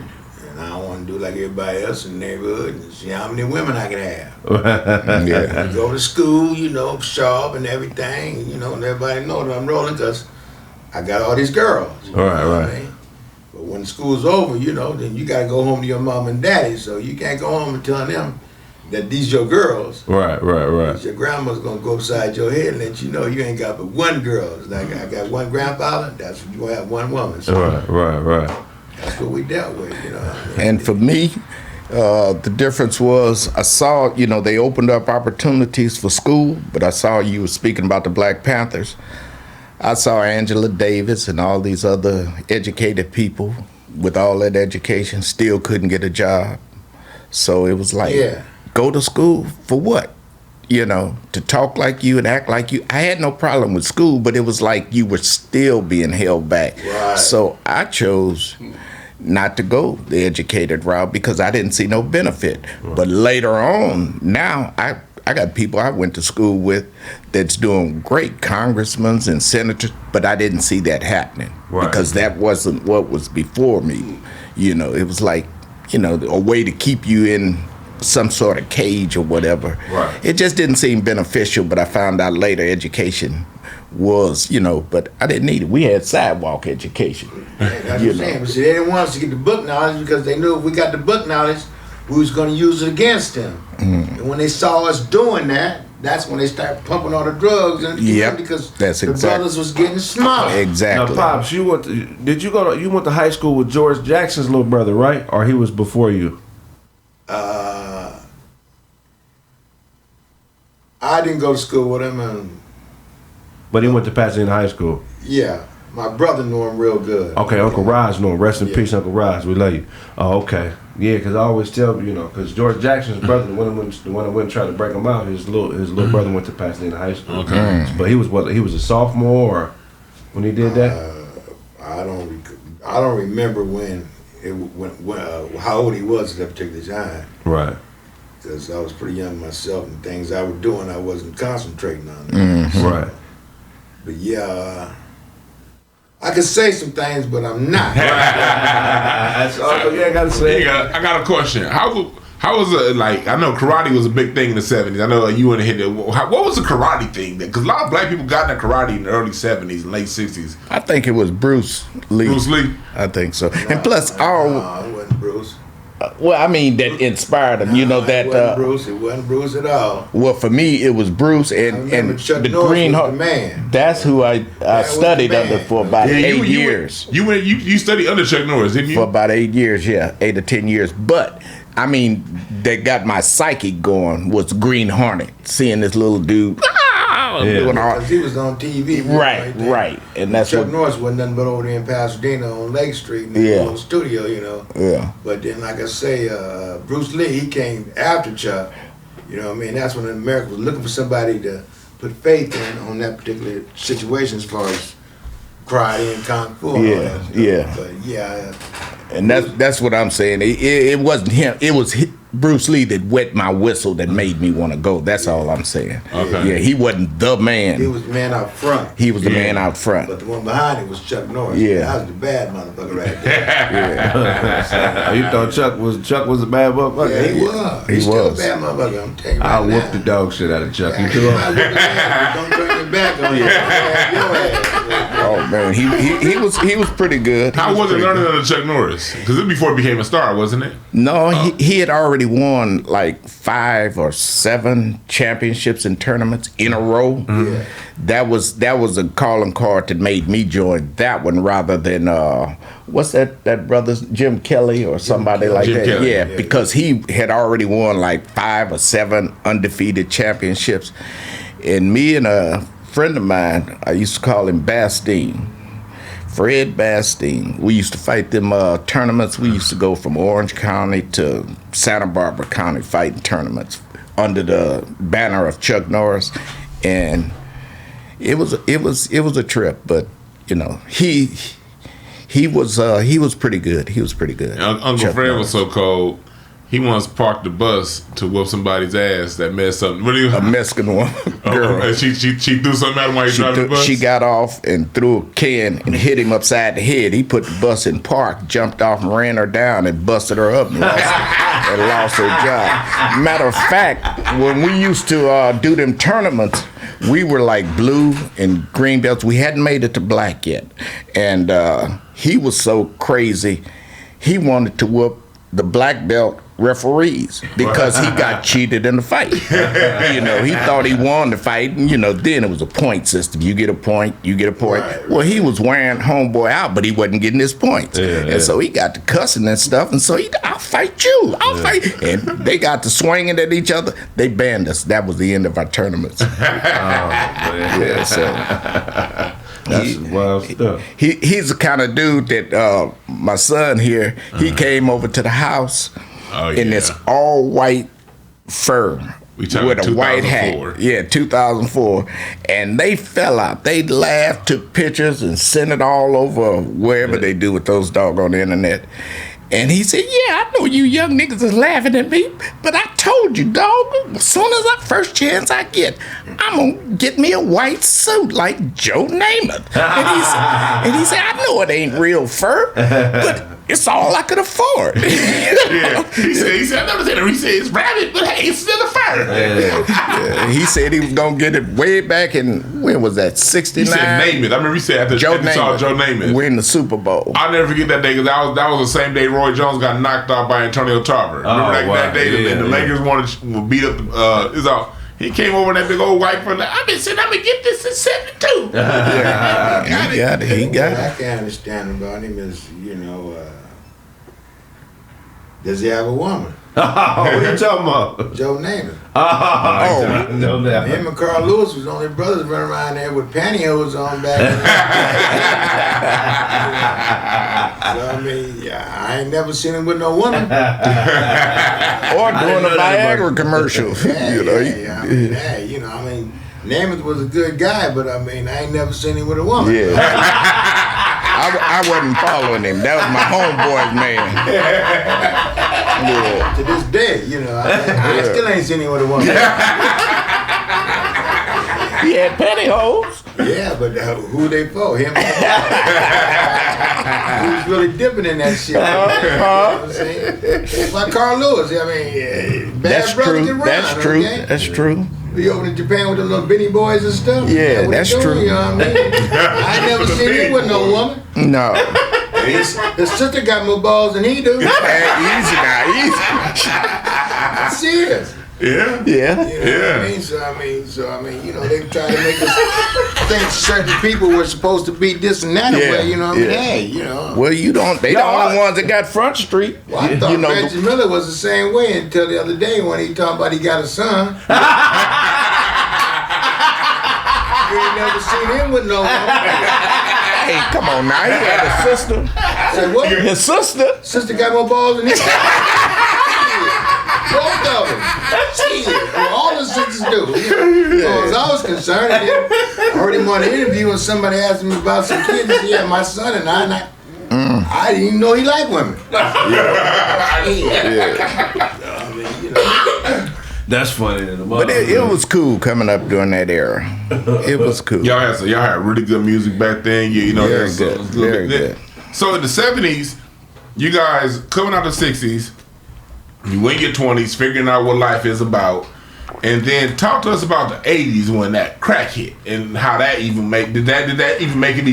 and I don't want to do like everybody else in the neighborhood and see how many women I could have. yeah. I go to school, sharp and everything, and everybody know that I'm rolling because I got all these girls. You know what I mean? But when school's over, then you got to go home to your mom and daddy, so you can't go home and tell them that these your girls. Right. Your grandma's gonna go upside your head and let you know you ain't got but one girl. It's like I got one grandfather, that's what you gonna have one woman. So Right. that's what we dealt with, And for me, the difference was I saw, they opened up opportunities for school, but I saw you were speaking about the Black Panthers. I saw Angela Davis and all these other educated people with all that education still couldn't get a job. So it was like, go to school for what? To talk like you and act like you. I had no problem with school, but it was like you were still being held back. Right. So I chose not to go the educated route because I didn't see no benefit. Right. But later on, now I got people I went to school with that's doing great, congressmen and senators, but I didn't see that happening because that wasn't what was before me. It was like, a way to keep you in some sort of cage or whatever. Right. It just didn't seem beneficial, but I found out later education was, but I didn't need it. We had sidewalk education. That's what I'm saying. But see, they didn't want us to get the book knowledge because they knew if we got the book knowledge, we was going to use it against them. And when they saw us doing that, that's when they started pumping all the drugs in because the brothers was getting smart. Exactly. Now, Pops, you went to high school with George Jackson's little brother, right? Or he was before you? I didn't go to school with him, But he went to Pasadena High School. Yeah, my brother knew him real good. Okay, Uncle Raj knew him. Rest in peace, Uncle Raj. We love you. Oh, okay. Yeah, because I always tell because George Jackson's brother, the one that went and tried to break him out, his little brother went to Pasadena High School. Okay. But he was a sophomore or when he did that. I don't remember how old he was at that particular time. Right. Because I was pretty young myself, and things I was doing, I wasn't concentrating on. Right. But yeah, I could say some things, but I'm not. That's all you gotta say. I got a question. How was it like? I know karate was a big thing in the 70s. I know you went and hit it. What was the karate thing? Because a lot of black people got into karate in the early 70s and late 60s. I think it was Bruce Lee. Bruce Lee? I think so. And plus, No, it wasn't Bruce. that inspired him. It wasn't Bruce. It wasn't Bruce at all. Well, for me, it was Bruce and Chuck the Norris Green was Heart. the man. That's who I was studied the under man. for about 8 years. You studied under Chuck Norris, didn't you? For about 8 years, 8 or 10 years. But that got my psyche going was Green Hornet, seeing this little dude doing all. Because he was on TV. Right. And that's Chuck what. Norris wasn't nothing but over there in Pasadena on Lake Street in the little studio, Yeah. But then, like I say, Bruce Lee, he came after Chuck. That's when America was looking for somebody to put faith in on that particular situation as far as karate and kung fu and all that stuff. Yeah. But yeah. And that's what I'm saying. It wasn't him. It was Bruce Lee that wet my whistle that made me want to go. That's all I'm saying. Okay. Yeah, he wasn't the man. He was the man out front. He was the man out front. But the one behind him was Chuck Norris. Yeah. That was the bad motherfucker right there. You thought Chuck was a bad motherfucker? Yeah, he was. He He's still a was. bad motherfucker. I'm telling you I right whooped now. the dog shit out of Chuck. You I too? whooped his ass, but don't turn your back on you. Your ass. Oh man, he was pretty good. How was it pretty learning under Chuck Norris? Because this before he became a star, wasn't it? No, he had already won like 5 or 7 championships and tournaments in a row. Yeah. That was a calling card that made me join that one rather than what's that brother Jim Kelly or somebody like Jim that. Kelly. Yeah, Yeah, because he had already won like 5 or 7 undefeated championships. And me and a friend of mine, I used to call him Bastine. Fred Bastine. We used to fight them tournaments. We used to go from Orange County to Santa Barbara County fighting tournaments under the banner of Chuck Norris, and it was a trip. But you know, he was pretty good. He was pretty good. Uncle Chuck Fred Norris. was so cold. He once parked the bus to whoop somebody's ass that messed something. What do you? A Mexican woman girl. And she threw something at him while he driving the bus. She got off and threw a can and hit him upside the head. He put the bus in park, jumped off and ran her down and busted her up and lost her job. Matter of fact, when we used to do them tournaments, we were like blue and green belts. We hadn't made it to black yet. And he was so crazy, he wanted to whoop the black belt referees because he got cheated in the fight. You know, he thought he won the fight, and you know, then it was a point system. You get a point, you get a point. Right. Well, he was wearing homeboy out, but he wasn't getting his points. And so he got to cussing and stuff, and so I'll fight you, I'll fight. And they got to swinging at each other. They banned us. That was the end of our tournaments. Yeah, so That's wild stuff. he's the kind of dude that my son here, he came over to the house in this all white fur We talking with a white 2004. hat. Yeah, 2004. And they fell out. They laughed, took pictures, and sent it all over wherever they do with those doggone the internet. And he said, yeah, I know you young niggas is laughing at me, but I told you, dog, as soon as first chance I get, I'm going to get me a white suit like Joe Namath. And he said, I know it ain't real fur, but it's all I could afford. Yeah. He said, I never said it. He said it's rabbit, but hey, it's still a fur. Yeah, he said he was going to get it way back in, when was that, 69? He said name it. I remember he said after Joe he saw Joe Namath. win the Super Bowl. I'll never forget that day because that was the same day Roy Jones got knocked out by Antonio Tarver. Remember that day? And the Lakers wanted to beat up it's all. He came over in that big old white fur. I've been saying I'm gonna get this since '72. He got it. I can understand about him is, you know, does he have a woman? What are you talking about? Joe Namath. No doubt. Him and Carl Lewis was only brothers running around there with pantyhose on back then. So, I mean, yeah, I ain't never seen him with no woman. Or doing a Viagra commercial. Yeah, You know, yeah, I mean, yeah, you know, I mean, Namath was a good guy, but I mean, I ain't never seen him with a woman. Yeah. I wasn't following him. That was my homeboy's man. Yeah. To this day, you know, I still ain't seen him with a woman. He had pantyhose. Yeah, but who they for? Him? Who's really dipping in that shit? You know what I'm saying? It's like Carl Lewis. I mean, bad That's brother true. can run. That's true. Okay? That's true. We over in Japan with the little Benny boys and stuff. Yeah, what that's he doing, true. You know what I mean? I ain't never seen him with no woman. No. His sister got more balls than he do. Hey, easy now. Easy. Serious. Yeah. Yeah. You know what I mean? So I mean, you know, they try to make us think certain people were supposed to be this and that Yeah, way. You know what I mean? yeah. Hey, you know. Well, you don't. They the only ones that got Front Street. Well, I thought you know, Reggie Miller was the same way until the other day when he talked about he got a son. You ain't never seen him with no woman. hey, come on now. He had a sister. Said what? His sister. Sister got more balls than he. Both of them. Shit. Well, all the sisters do. You know, as I was concerned, and then I heard him on an interview and somebody asked him about some kids. He said, yeah, my son and I didn't even know he liked women. Yeah. I mean, you know. That's funny. But it was cool coming up during that era. It was cool. Y'all had really good music back then. You know, Very good. Very good. So in the 70s, you guys coming out of the 60s, you in your 20s, figuring out what life is about, and then talk to us about the 80s when that crack hit and how that even did that even make it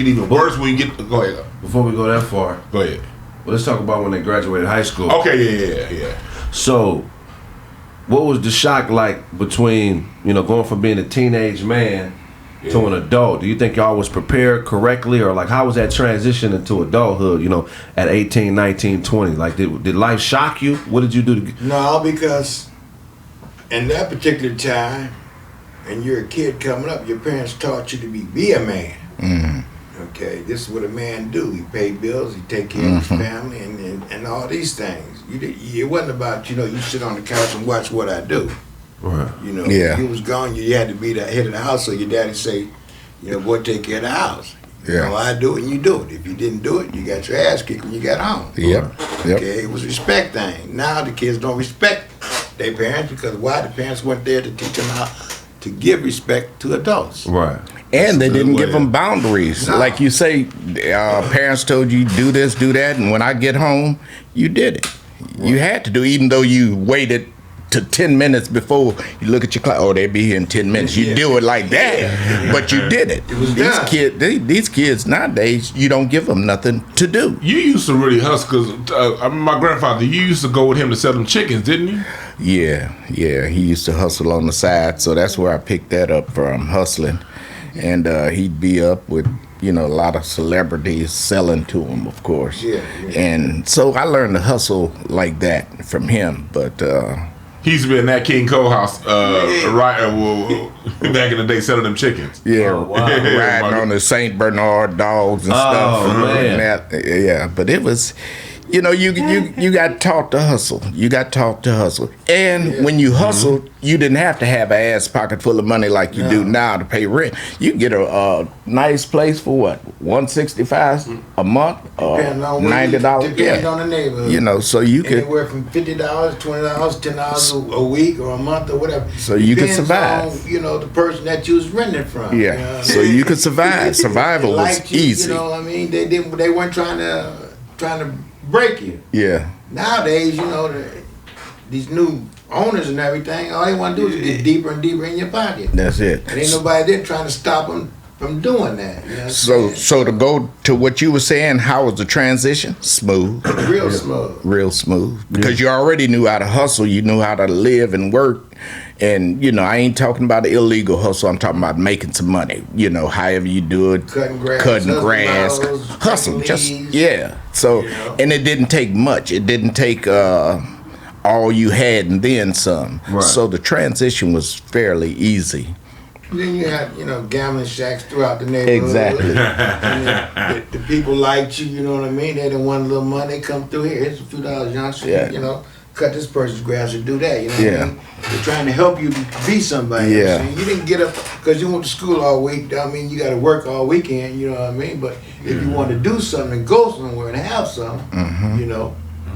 even worse when you get go ahead. Before we go that far, Go ahead. well, let's talk about when they graduated high school. Okay, yeah. So, what was the shock like between, going from being a teenage man to an adult? Do you think y'all was prepared correctly, or like how was that transition into adulthood, at 18, 19, 20? Like did life shock you? What did you do to No, because in that particular time, and you're a kid coming up, your parents taught you to be a man. Mm-hmm. Okay, this is what a man do. He pay bills, he take care of his family, and all these things. It wasn't about, you sit on the couch and watch what I do. Right. Yeah. You was gone, you had to be the head of the house, so your daddy say, boy, take care of the house. Yeah. I do it and you do it. If you didn't do it, you got your ass kicked when you got home. Yep. Okay, it was a respect thing. Now the kids don't respect their parents because why? The parents weren't there to teach them how to give respect to adults. Right. And they didn't way give them boundaries. No. Like you say, parents told you do this, do that, and when I get home, you did it. You had to do, even though you waited to 10 minutes before you look at your clock. Oh, they'll be here in 10 minutes. You do it like that, but you did it. It was these done. these kids nowadays, you don't give them nothing to do. You used to really hustle because my grandfather. You used to go with him to sell them chickens, didn't you? Yeah. He used to hustle on the side, so that's where I picked that up from, hustling. And he'd be up with, a lot of celebrities selling to him, of course. Yeah. And so I learned to hustle like that from him. But He used to be in that King Cole house, back in the day, selling them chickens. yeah, Oh, wow. riding on the Saint Bernard dogs and stuff. Man. Yeah, but it was, you got taught to hustle. You got taught to hustle. And when you hustled, you didn't have to have an ass pocket full of money like you do now to pay rent. You can get a nice place for what, $165 a month, or Depends on where $90. Depends on the neighborhood. So you could. Anywhere from $50, $20, $10 a week or a month or whatever. So you could Depends survive. On, the person that you was renting from. Yeah. You know what I So mean? you could survive. Survival They was liked you, easy. You know what I mean? They weren't trying to break you. Yeah. Nowadays, these new owners and everything, all they want to do is get deeper and deeper in your pocket. That's it. And ain't nobody there trying to stop them from doing that. You know what I'm So saying? to go to what you were saying, how was the transition? Smooth. Real smooth. Real smooth. Because you already knew how to hustle, you knew how to live and work. And I ain't talking about the illegal hustle, I'm talking about making some money. However you do it. Cutting grass, Hustle. hustling Just leaves. So Yeah. and it didn't take much. It didn't take all you had and then some. Right. So the transition was fairly easy. Then you had, gambling shacks throughout the neighborhood. Exactly. And the people liked you, you know what I mean? They didn't want a little money, they come through here. Here's a few dollars, youngster. Yeah. Cut this person's grass or do that. You know what Yeah. I mean? They're trying to help you be somebody. You know what I'm Yeah. saying? You didn't get up because you went to school all week. I mean, you got to work all weekend. You know what I mean? But if you want to do something and go somewhere and have something,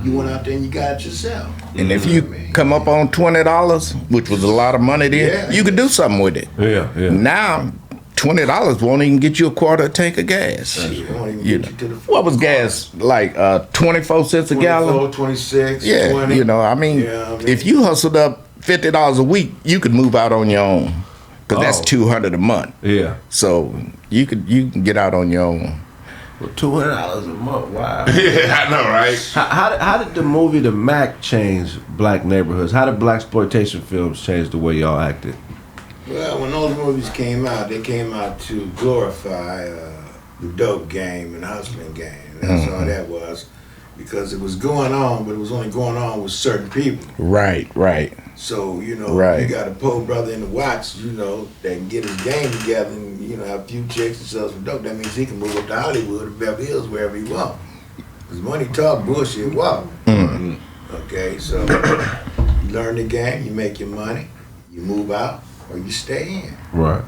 you went out there and you got it yourself. And if know you what I mean? come up on $20, which was a lot of money then, Yeah. you could do something with it. Yeah. Now, $20 won't even get you a quarter tank of gas. It won't even You get know. you to the What was gas like? 24 cents a 24, gallon? 26, Yeah, 20. if you hustled up $50 a week, you could move out on your own, because that's Oh. $200 a month. Yeah. So you can get out on your own. Well, $200 a month. Wow. Yeah, I know, right? How did the movie The Mac change black neighborhoods? How did blaxploitation films change the way y'all acted? Well, when those movies came out, they came out to glorify the dope game and hustling game. That's all that was, because it was going on, but it was only going on with certain people. Right. So, Right. you got a poor brother in the Watts, that can get his game together and, have a few chicks and sell some dope. That means he can move up to Hollywood or Beverly Hills, wherever he wants. Because money talk, bullshit walk. Okay, so you learn the game, you make your money, you move out, or you stay in. Right.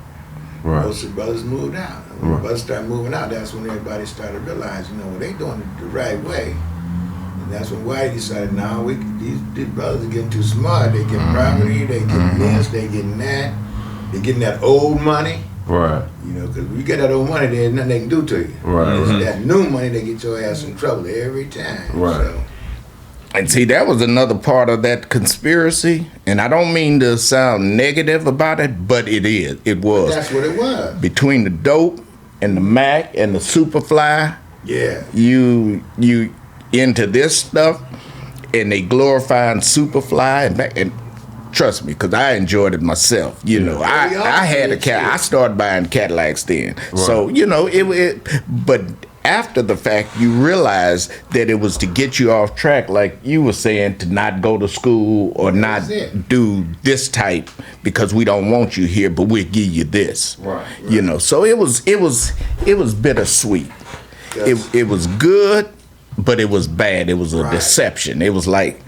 Most of the brothers moved out. And when the brothers started moving out, that's when everybody started realizing, they doing it the right way. And that's when Whitey decided, now these brothers are getting too smart. They getting property, they getting this, they getting that. They getting that old money. Right. You know, because when you get that old money, there's nothing they can do to you. Right. It's that new money that get your ass in trouble every time. Right. So, And see, that was another part of that conspiracy. And I don't mean to sound negative about it, but it is. It was. that's what it was. Between the dope and the Mac and the Superfly, Yeah. you into this stuff, and they glorifying Superfly and trust me, because I enjoyed it myself. You know, I had a cat. I started buying Cadillacs then. Right. So you know it. But after the fact, you realize that it was to get you off track, like you were saying, to not go to school or not do this type because we don't want you here, but we'll give you this. Right. You know, so it was bittersweet. Yes. It was good, but it was bad. It was a deception. It was like,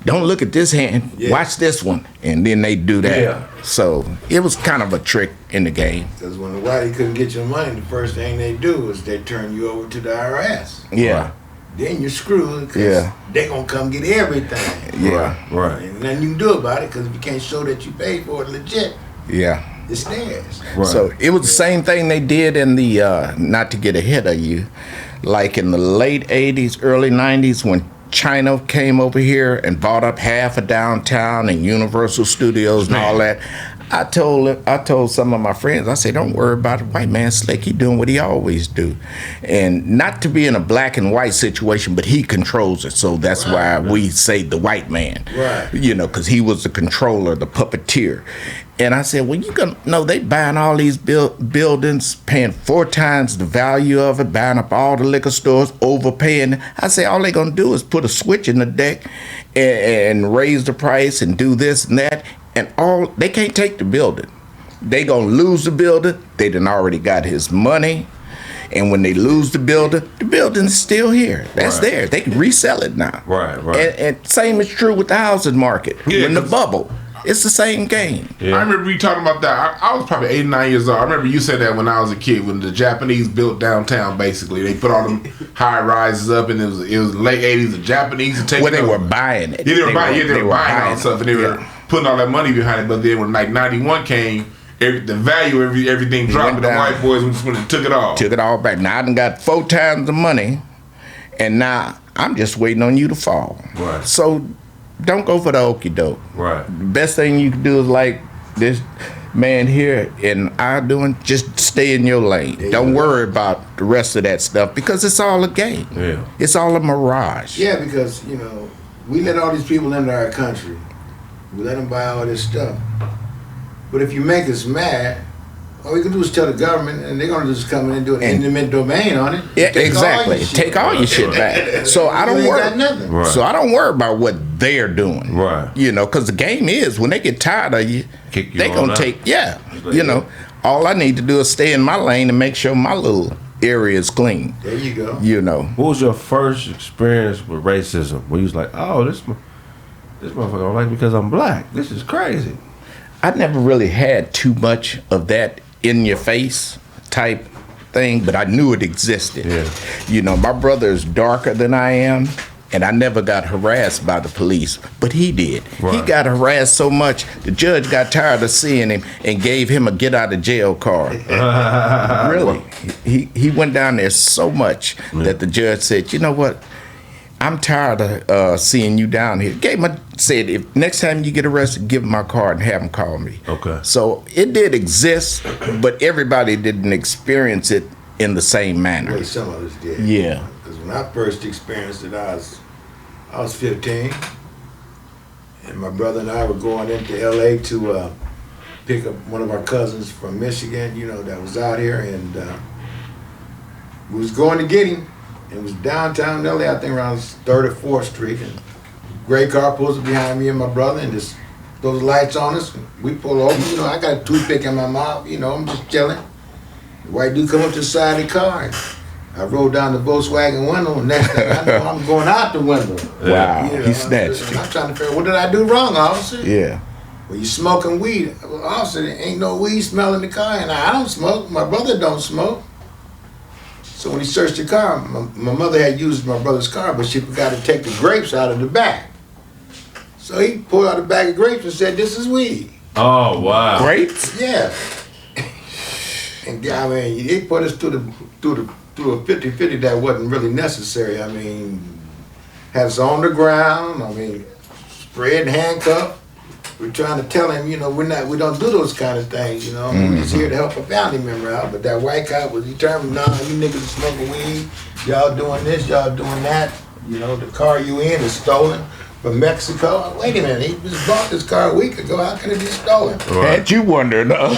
don't look at this hand, watch this one, and then they do that. Yeah. So it was kind of a trick in the game. Because when the Whitey couldn't get your money, the first thing they do is they turn you over to the IRS. Yeah. Then you're screwed because they going to come get everything. Yeah. Right. And nothing you can do about it because if you can't show that you paid for it legit, Yeah. it's theirs. Right. So it was the same thing they did in the, not to get ahead of you, like in the late 80s, early 90s when China came over here and bought up half of downtown and Universal Studios and all that. I told some of my friends, I said, don't worry about it. White man slick, he doing what he always do. And not to be in a black and white situation, but he controls it. So that's why we say the white man. Right. You know, because he was the controller, the puppeteer. And I said, well, you gonna know they buying all these buildings, paying 4 times the value of it, buying up all the liquor stores, overpaying. I say all they gonna do is put a switch in the deck and raise the price and do this and that, and all they can't take the building. They gonna lose the building. They done already got his money. And when they lose the building's still here. That's there. They can resell it now. Right. And same is true with the housing market. Yeah, When the bubble. It's the same game. Yeah. I remember you talking about that. I was probably 8 or 9 years old. I remember you said that when I was a kid, when the Japanese built downtown. Basically, they put all them high rises up, and it was late 80s. The Japanese were taking. Well, they were buying it. Yeah, they were buying all stuff, and they were putting all that money behind it. But then when like 91 came, the value of everything dropped, and the white boys took it all. Took it all back. Now I done got 4 times the money, and now I'm just waiting on you to fall. Right. So don't go for the okie doke. Right. The best thing you can do is like this man here and I doing, just stay in your lane. Don't worry about the rest of that stuff because it's all a game. Yeah. It's all a mirage. Yeah, because, you know, we let all these people into our country. We let them buy all this stuff. But if you make us mad, all we can do is tell the government, and they're going to just come in and do an eminent domain on it. Yeah, exactly. Take all your shit back. So I don't worry. Got nothing. Right. So I don't worry about what they're doing. Right. You know, because the game is when they get tired of you, Kick you they on gonna out. take. Yeah. You know, all I need to do is stay in my lane and make sure my little area is clean. There you go. You know. What was your first experience with racism? Where you was like, oh, this motherfucker don't like me because I'm black. This is crazy. I never really had too much of that in your face type thing, but I knew it existed. Yeah. You know, my brother is darker than I am, and I never got harassed by the police, but he did. Right. He got harassed so much, the judge got tired of seeing him and gave him a get out of jail card. Really. He went down there so much that the judge said, you know what? I'm tired of seeing you down here. Said, if next time you get arrested, give him my card and have him call me. Okay. So it did exist, but everybody didn't experience it in the same manner. Well, some of us did. Yeah. Because when I first experienced it, I was 15, and my brother and I were going into L.A. to pick up one of our cousins from Michigan, you know, that was out here, and we was going to get him. It was downtown L.A., I think around 34th Street, and gray car pulls up behind me and my brother, and just those lights on us. We pull over, you know, I got a toothpick in my mouth, you know, I'm just chilling. The white dude come up to the side of the car. I rolled down the Volkswagen window, and next thing I know, I'm going out the window. Wow, You know, he snatched you. I'm trying to figure out, what did I do wrong, officer? Yeah. Well, you smoking weed. Well, officer, there ain't no weed smell in the car, and I don't smoke. My brother don't smoke. So when he searched the car, my mother had used my brother's car, but she forgot to take the grapes out of the bag. So he pulled out a bag of grapes and said, "This is weed." Oh wow. Grapes? Yeah. And I mean, they put us through a 50-50 that wasn't really necessary. I mean, had us on the ground. I mean, sprayed and handcuffed. We're trying to tell him, you know, we don't do those kind of things, you know. We're just here to help a family member out. But that white cop was determined, nah, you niggas are smoking weed. Y'all doing this, y'all doing that. You know, the car you in is stolen from Mexico. Wait a minute, he just bought this car a week ago. How can it be stolen? Right. Had you wondered? Yeah,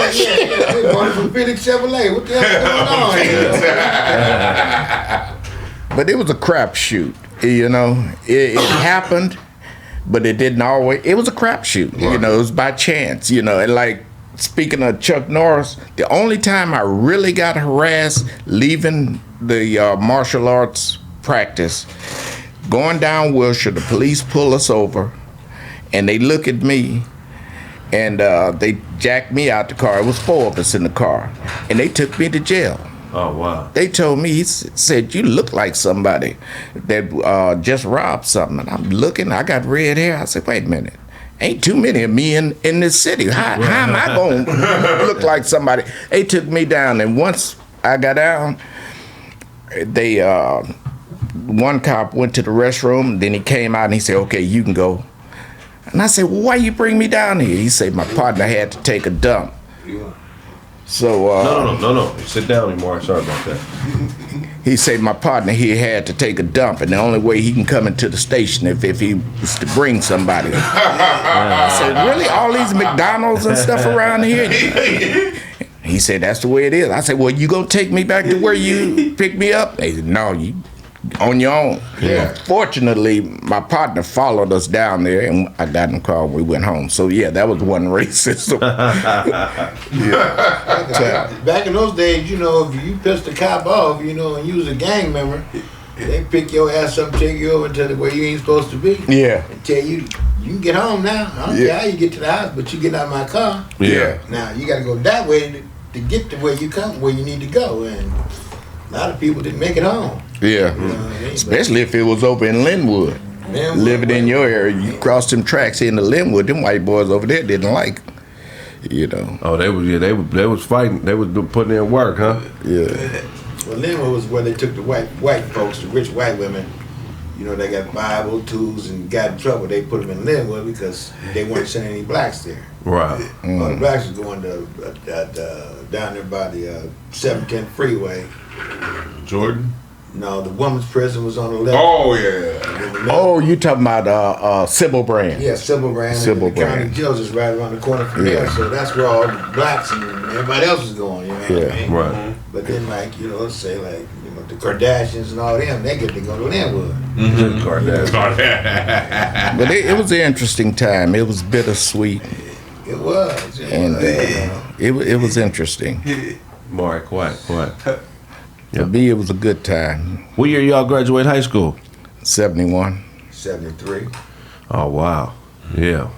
we bought it from Phoenix Chevrolet. What the hell is going on here? But it was a crapshoot, you know. It happened, but it didn't always. It was a crapshoot, you know. It was by chance, you know. And like speaking of Chuck Norris, the only time I really got harassed leaving the martial arts practice, going down Wilshire, the police pull us over, and they look at me, and they jacked me out the car. It was 4 of us in the car, and they took me to jail. Oh wow. They told me, he said, "You look like somebody that just robbed something." And I'm looking, I got red hair. I said, "Wait a minute. Ain't too many of me in this city. How am I going to look like somebody?" They took me down, and once I got down, they, one cop went to the restroom, then he came out and he said, "Okay, you can go." And I said, "Well, why you bring me down here?" He said, "My partner had to take a dump." So No. Sit down anymore. Sorry about that. he said my partner here had to take a dump, and the only way he can come into the station if he was to bring somebody. I said, "Really? All these McDonald's and stuff around here?" He said, "That's the way it is." I said, "Well, you gonna take me back to where you picked me up?" They said, "No, you on your own." Yeah. Fortunately, my partner followed us down there, and I got in the car and we went home. So yeah, that was one racism. Back in those days, you know, if you pissed a cop off, you know, and you was a gang member, they pick your ass up, take you over to where you ain't supposed to be. Yeah. And tell you, you can get home now. I don't care how you get to the house, but you get out of my car. Yeah. Now you got to go that way to get to where you need to go, and a lot of people didn't make it home. Yeah. Especially if it was over in Linwood. Living in your area, you crossed them tracks into Linwood. Them white boys over there didn't like, you know. Oh, they was fighting. They was putting in work, huh? Yeah. Well, Linwood was where they took the white folks, the rich white women. You know, they got 502s and got in trouble. They put them in Linwood because they weren't sending any blacks there. Right. All the blacks was going to down there by the 710 freeway. Jordan? No, the women's prison was on the left. Oh, yeah. Oh, you talking about Sybil Brand? Yeah, Sybil Brand. Sybil and the county Brand. jails is right around the corner from there. So that's where all the blacks and everybody else was going, you know what I mean? Right. But then, like, you know, let's say, like, you know, the Kardashians and all them, they get to go to Linwood. But it was an interesting time. It was bittersweet, It was. and it was interesting. More quiet. For me, it was a good time. What year y'all graduate high school? 71. 73. Oh wow. Yeah.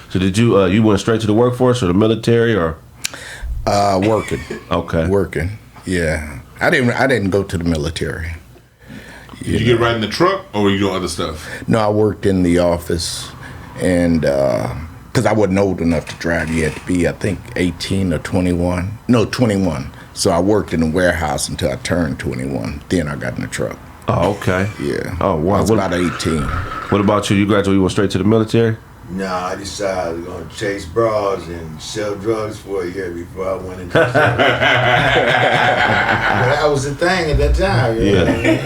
So did you went straight to the workforce or the military or? Working. Okay. Working. Yeah. I didn't go to the military. Did you get right in the truck, or were you doing other stuff? No, I worked in the office, and because I wasn't old enough to drive, you had to be, I think, 18 or 21. No, 21. So I worked in the warehouse until I turned 21. Then I got in the truck. Oh, okay. Yeah. Oh, wow. I was about 18. What about you? You graduated, you went straight to the military? No, I decided I was going to chase bras and sell drugs for a year before I went into the But that was the thing at that time. You know what I mean?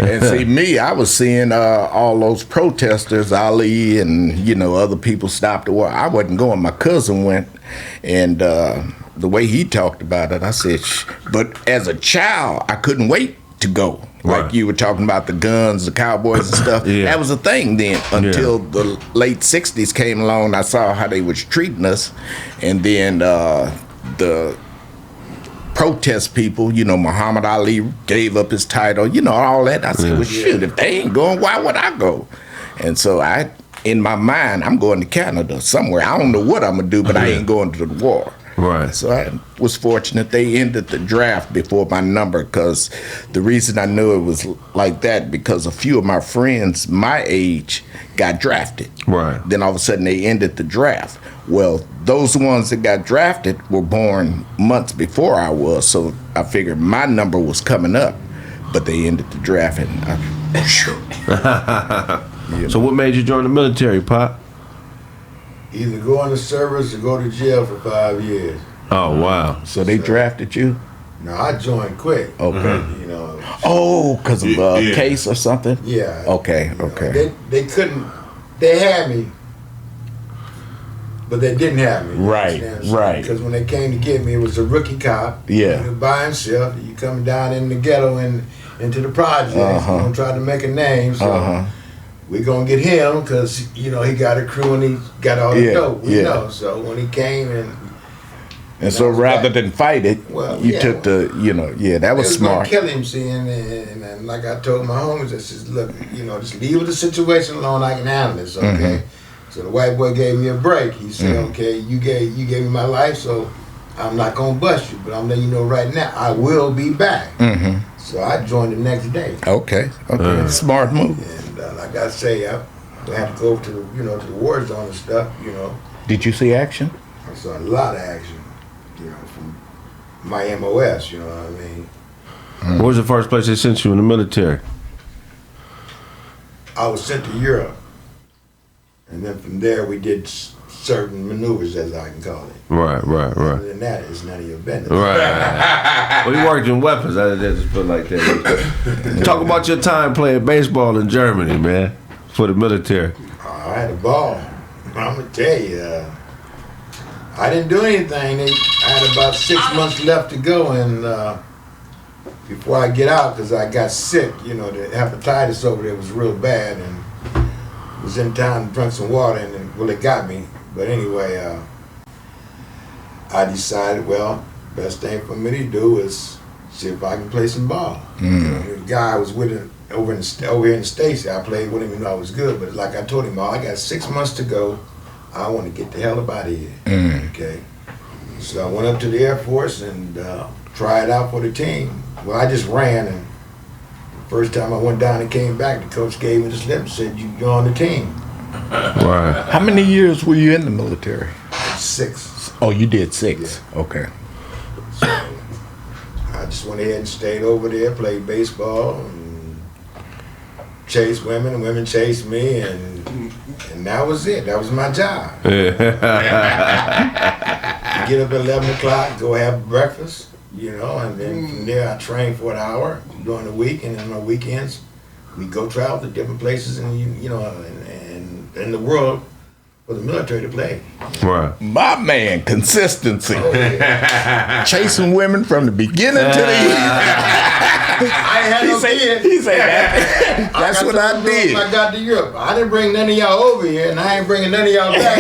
And see, me, I was seeing all those protesters, Ali and, you know, other people stopped the war. I wasn't going. My cousin went, and the way he talked about it, I said, but as a child, I couldn't wait to go. Right. Like you were talking about the guns, the cowboys and stuff. Yeah. That was a thing then until the late 60s came along. I saw how they was treating us. And then the protest people, you know, Muhammad Ali gave up his title, you know, all that. I said, well, shoot, if they ain't going, why would I go? And so in my mind, I'm going to Canada somewhere. I don't know what I'm going to do, but I ain't going to the war. Right. So I was fortunate they ended the draft before my number, because the reason I knew it was like that, because a few of my friends my age got drafted. Right. Then all of a sudden they ended the draft. Well, those ones that got drafted were born months before I was, so I figured my number was coming up, but they ended the draft and So what made you join the military, Pop? Either go on the service or go to jail for 5 years. Oh, wow. so they drafted you? No, I joined quick. Okay. You know. Oh, because of a Yeah. case or something? Yeah. Okay, You know, okay. They couldn't. They had me, but they didn't have me. Right, right. Because when they came to get me, it was a rookie cop. Yeah. He was by himself. You coming down in the ghetto and into the projects. Uh-huh. You know, try to make a name. So we gonna get him because he got a crew and he got all the Yeah, dope. We yeah. know. So when he came And so rather than fight it, Well, you yeah. took the, that they was was gonna smart. kill him, see, and like I told my homies, I said, look, just leave the situation alone. I can handle this, okay? Mm-hmm. So the white boy gave me a break. He said, okay, you gave me my life, so I'm not gonna bust you, but I'm letting you know right now, I will be back. Mm-hmm. So I joined the next day, Okay, smart move. and like I say, I had to go to the, to the war zone and stuff. Did you see action? I saw a lot of action, from my MOS. You know what I mean? What was the first place they sent you in the military? I was sent to Europe, and then from there we did certain maneuvers, as I can call it. Right. Other than that, it's none of your business. Right. Well, you worked in weapons. I just put it like that. Talk about your time playing baseball in Germany, man, for the military. I had a ball. I'm gonna tell you, I didn't do anything. I had about 6 months left to go, and before I get out, because I got sick. The hepatitis over there was real bad, and was in town, drank some water, and it got me. But anyway, I decided, well, best thing for me to do is see if I can play some ball. The guy I was with over here in the States, I played with him, I was good, but like I told him, I got 6 months to go. I want to get the hell up out of here. Okay. So I went up to the Air Force and tried out for the team. Well, I just ran, and the first time I went down and came back, the coach gave me the slip and said, you're on the team. Right. How many years were you in the military? 6. Oh, you did 6. Okay. So I just went ahead and stayed over there, played baseball, and chased women, and women chased me, and that was it. That was my job. Get up at 11 o'clock, go have breakfast, and then from there I train for an hour during the week, and then on weekends we go travel to different places and in the world for the military to play. Right. My man, consistency. Oh, yeah. Chasing women from the beginning to the end. I ain't had no kids. He said that. That's what I did. When I got to Europe, I didn't bring none of y'all over here, and I ain't bringing none of y'all back.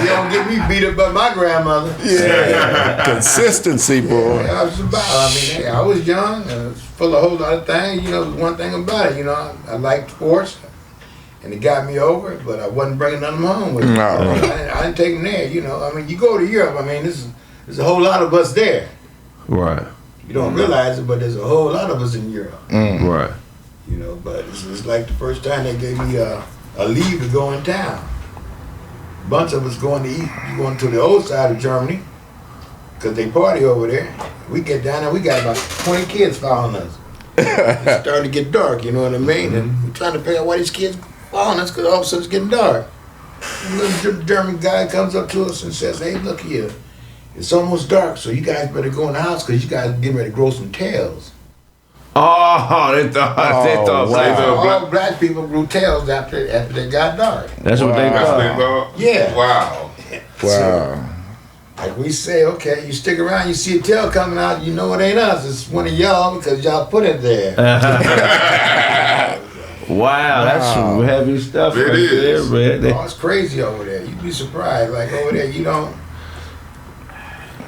You don't get me beat up by my grandmother. Yeah. Consistency, boy. I was I was young, full of a whole lot of things. One thing about it, I liked sports, and it got me over it, but I wasn't bringing none of them home with me. No. I didn't take them there, you go to Europe, there's a whole lot of us there. Right. You don't realize it, but there's a whole lot of us in Europe. Right. But it's like the first time they gave me a leave to go in town. A bunch of us going to the old side of Germany, because they party over there. We get down there, we got about 20 kids following us. It's starting to get dark, you know what I mean? And we're trying to figure out why these kids following us, because all of a sudden it's getting dark. And the German guy comes up to us and says, hey, look here, it's almost dark, so you guys better go in the house, because you guys are getting ready to grow some tails. Oh, they thought. All black people grew tails after they got dark. That's what they thought. Yeah. Wow. Wow. Like we say, okay, you stick around, you see a tail coming out, you know it ain't us. It's one of y'all because y'all put it there. Wow, that's some heavy stuff It right is. there, man. Oh, it's crazy over there. You'd be surprised. Like over there, you don't.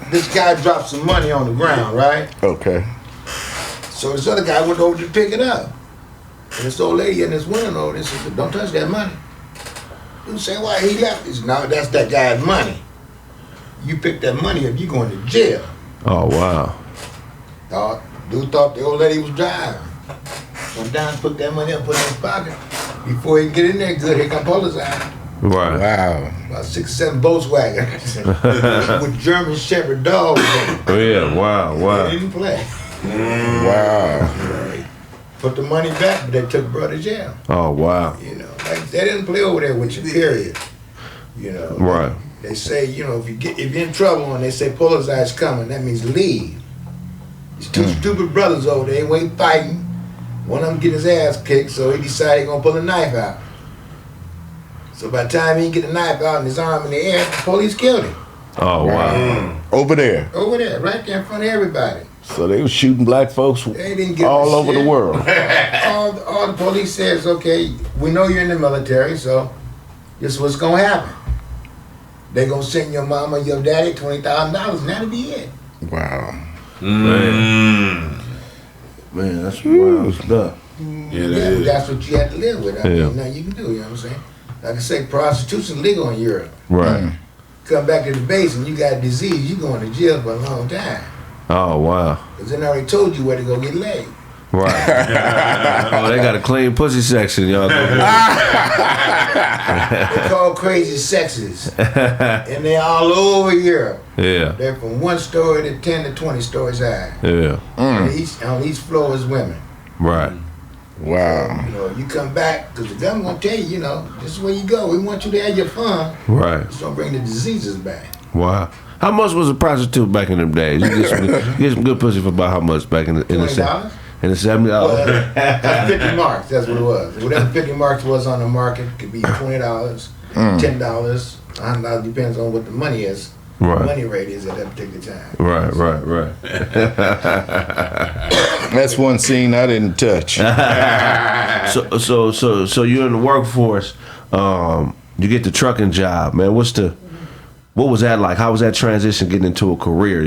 This guy dropped some money on the ground, right? Okay. So this other guy went over to pick it up. And this old lady in this window over there said, don't touch that money. You say, why he left? He said, no, that's that guy's money. You pick that money up, you going to jail. Oh, wow. Dude thought the old lady was driving. Sometimes put that money up, put it in his pocket. Before he can get in there, good, here come police out. Right. Wow. About 6 or 7 Volkswagens with German Shepherd dogs in them. Oh, yeah. Wow. They didn't play. Wow. Put the money back, but they took bro to jail. Oh, wow. You know, like they didn't play over there with you, period. You know. Right. They say, you know, if you're in trouble and they say police eyes coming, that means leave. These 2 stupid brothers over there, they ain't fighting. One of them get his ass kicked, so he decided he gonna pull a knife out. So by the time he get the knife out and his arm in the air, the police killed him. Oh, wow. Over there. Over there, right there in front of everybody. So they were shooting black folks They didn't give all a over shit. the world. All the police says, okay, we know you're in the military, so this is what's gonna happen. They gonna send your mama, your daddy $20,000, and that'll be it. Wow. Man, that's wild stuff. Yeah, but that's what you have to live with. I mean, nothing you can do, you know what I'm saying? Like I say, prostitution legal in Europe. Right. Come back to the base and you got a disease, you going to jail for a long time. Oh, wow. Because they already told you where to go get laid. Right. Oh, they got a clean pussy section, y'all. They call crazy sexes. And they're all over Europe. Yeah. They're from 1 story to 10 to 20 stories high. Yeah. And on each floor is women. Right. Wow. You know, you come back, because the government gonna tell you, you know, this is where you go. We want you to have your fun. Right. Just don't bring the diseases back. Wow. How much was a prostitute back in them days? You get some good pussy for about how much back in the $20? In the 70s? Well, that's 50 marks. That's what it was. Whatever 50 marks was on the market could be $20, $10, $100. Depends on what the money is. Right. The money rate is at that particular time. Right. That's one scene I didn't touch. So you're in the workforce. You get the trucking job, man. What was that like? How was that transition getting into a career?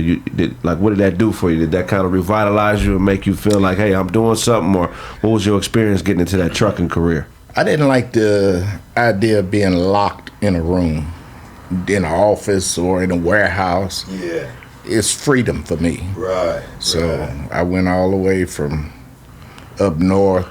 What did that do for you? Did that kind of revitalize you and make you feel like, hey, I'm doing something? Or what was your experience getting into that trucking career? I didn't like the idea of being locked in a room, in an office or in a warehouse. Yeah. It's freedom for me. Right. So I went all the way from up north.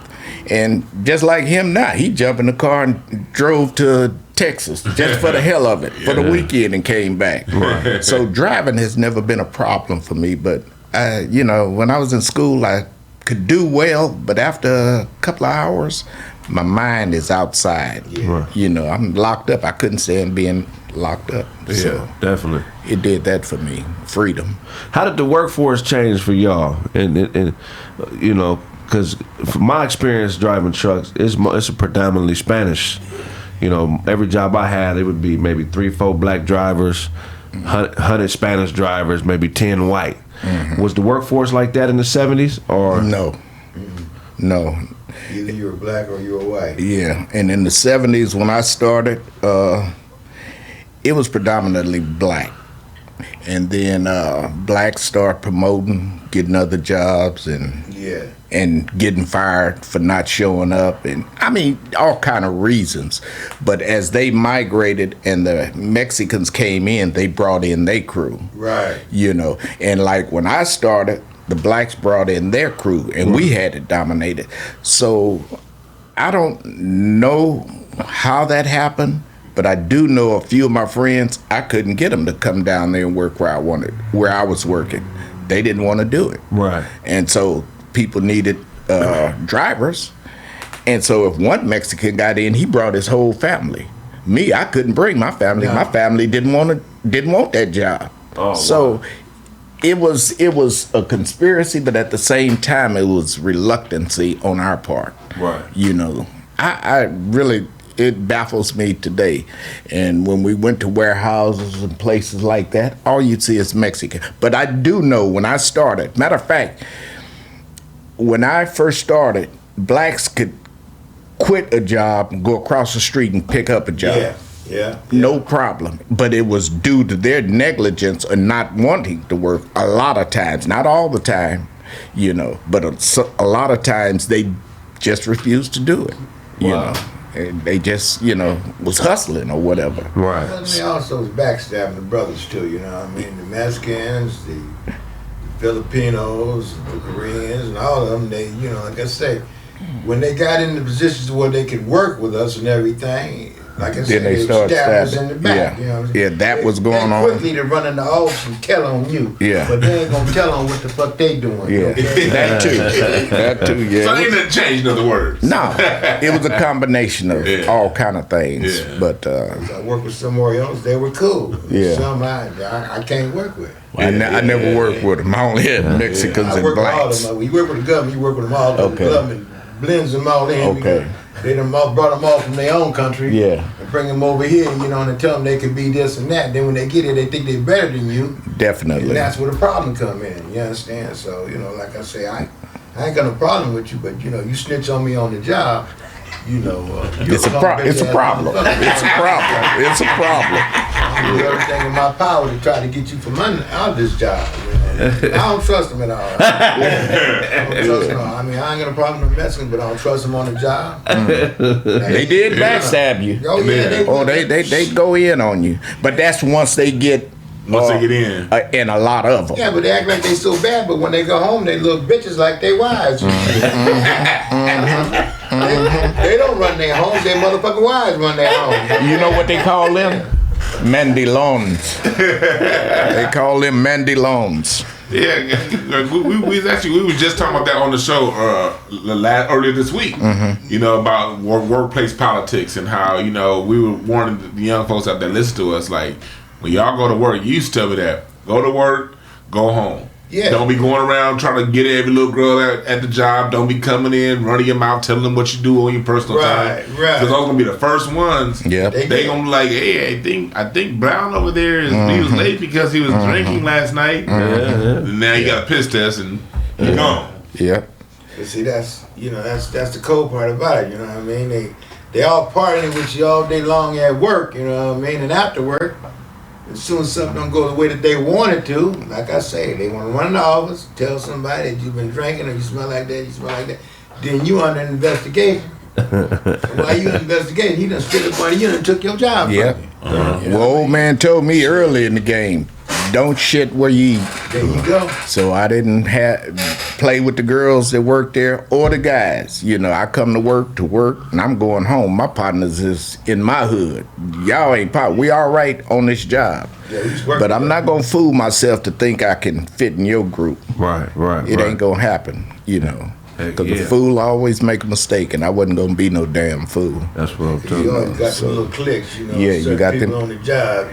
And just like him now, he jumped in the car and drove to Texas just for the hell of it, for the weekend, and came back. Right. So driving has never been a problem for me. But, when I was in school, I could do well. But after a couple of hours, my mind is outside. Yeah. Right. I'm locked up. I couldn't stand being locked up. Yeah, So definitely. it did that for me, freedom. How did the workforce change for y'all? And because from my experience driving trucks, it's a predominantly Spanish. Every job I had, it would be maybe 3-4 black drivers, 100 Spanish drivers, maybe 10 white. Mm-hmm. Was the workforce like that in the 70s? Or No. No. Either you were black or you were white. Yeah, and in the 70s when I started, it was predominantly black. And then blacks start promoting, getting other jobs, and getting fired for not showing up, and all kind of reasons. But as they migrated and the Mexicans came in, they brought in their crew. Right. And like when I started, the blacks brought in their crew, and we had it dominated. So I don't know how that happened, but I do know a few of my friends, I couldn't get them to come down there and work where I was working. They didn't want to do it. Right. And so people needed drivers. And so if one Mexican got in, he brought his whole family. Me, I couldn't bring my family. No. My family didn't want that job. Oh, so wow. It was a conspiracy, but at the same time, it was reluctancy on our part. Right. I really, it baffles me today. And when we went to warehouses and places like that, all you'd see is Mexican. But I do know when I started, matter of fact, when I first started, blacks could quit a job and go across the street and pick up a job. Yeah. No problem. But it was due to their negligence or not wanting to work a lot of times, not all the time, but a lot of times they just refused to do it. and they just, was hustling or whatever. Right. Well, they also was backstabbing the brothers too, you know what I mean? The Mexicans, the Filipinos, the Koreans, and all of them, they, like I say, when they got into positions where they could work with us and everything, like I said, Then they stabbed start us in the back. Yeah. You know what I'm Yeah, saying? that was They going on. quickly to run in the office and tell on you. Yeah. But they ain't gonna tell on what the fuck they doing. Yeah, Okay? that too. That too, yeah. So ain't nothing changed, in other words. No, it was a combination of Yeah. all kind of things. Yeah. But I worked with somewhere else, they were cool. Yeah. Some I can't work with. I never worked with them. I only had Mexicans I and work with all of blacks. them. You work with the government, you work with them all. Okay. The government blends them all in. Okay. because They done brought them all from their own country. Yeah. And bring them over here, and tell them they can be this and that. Then when they get here, they think they're better than you. Definitely. And that's where the problem come in. You understand? So, like I say, I ain't got no problem with you, but, you snitch on me on the job, It's a problem. It's a problem. It's a problem. It's a problem. I'm do everything in my power to try to get you from out of this job. I don't trust them at all. I don't trust them. I mean, I ain't got a problem with Mexicans, but I don't trust them on the job. They did backstab you. Oh, yeah, They go in on you. But that's once they get Once they get in. and a lot of them. Yeah, but they act like they so bad, but when they go home, they look bitches like they wives. They don't run their homes, their motherfucking wives run their homes. You know what they call them? Mandilons. They call them Mandilons. Yeah, we was just talking about that on the show earlier this week. About workplace politics and how we were warning the young folks out there listen to us, like, when y'all go to work, you used to tell me that go to work, go home. Yeah. Don't be going around trying to get every little girl at the job. Don't be coming in, running your mouth, telling them what you do on your personal time. Right. Because those gonna be the first ones. Yeah. They gonna be like, hey, I think Brown over there he was late because he was drinking last night. And now you got a piss test and you're gone. Yep. But see, that's the cold part about it. You know what I mean? They all partying with you all day long at work. You know what I mean? And after work, as soon as something don't go the way that they want it to, like I say, they want to run in the office, tell somebody that you've been drinking or you smell like that, then you under investigation. Why you investigating? He done spit up money, you done took your job Yep. from you. Well, old man told me early in the game, don't shit where you eat. There you go. So I didn't play with the girls that work there or the guys. I come to work, and I'm going home. My partners is in my hood. Y'all ain't we all right on this job. Yeah, we just work But I'm together. not going to fool myself to think I can fit in your group. Right. It ain't going to happen, Heck Because yeah. the fool always make a mistake, and I wasn't going to be no damn fool. That's what I'm talking You always about. got some little cliques, Yeah, you certain got people them- on the job,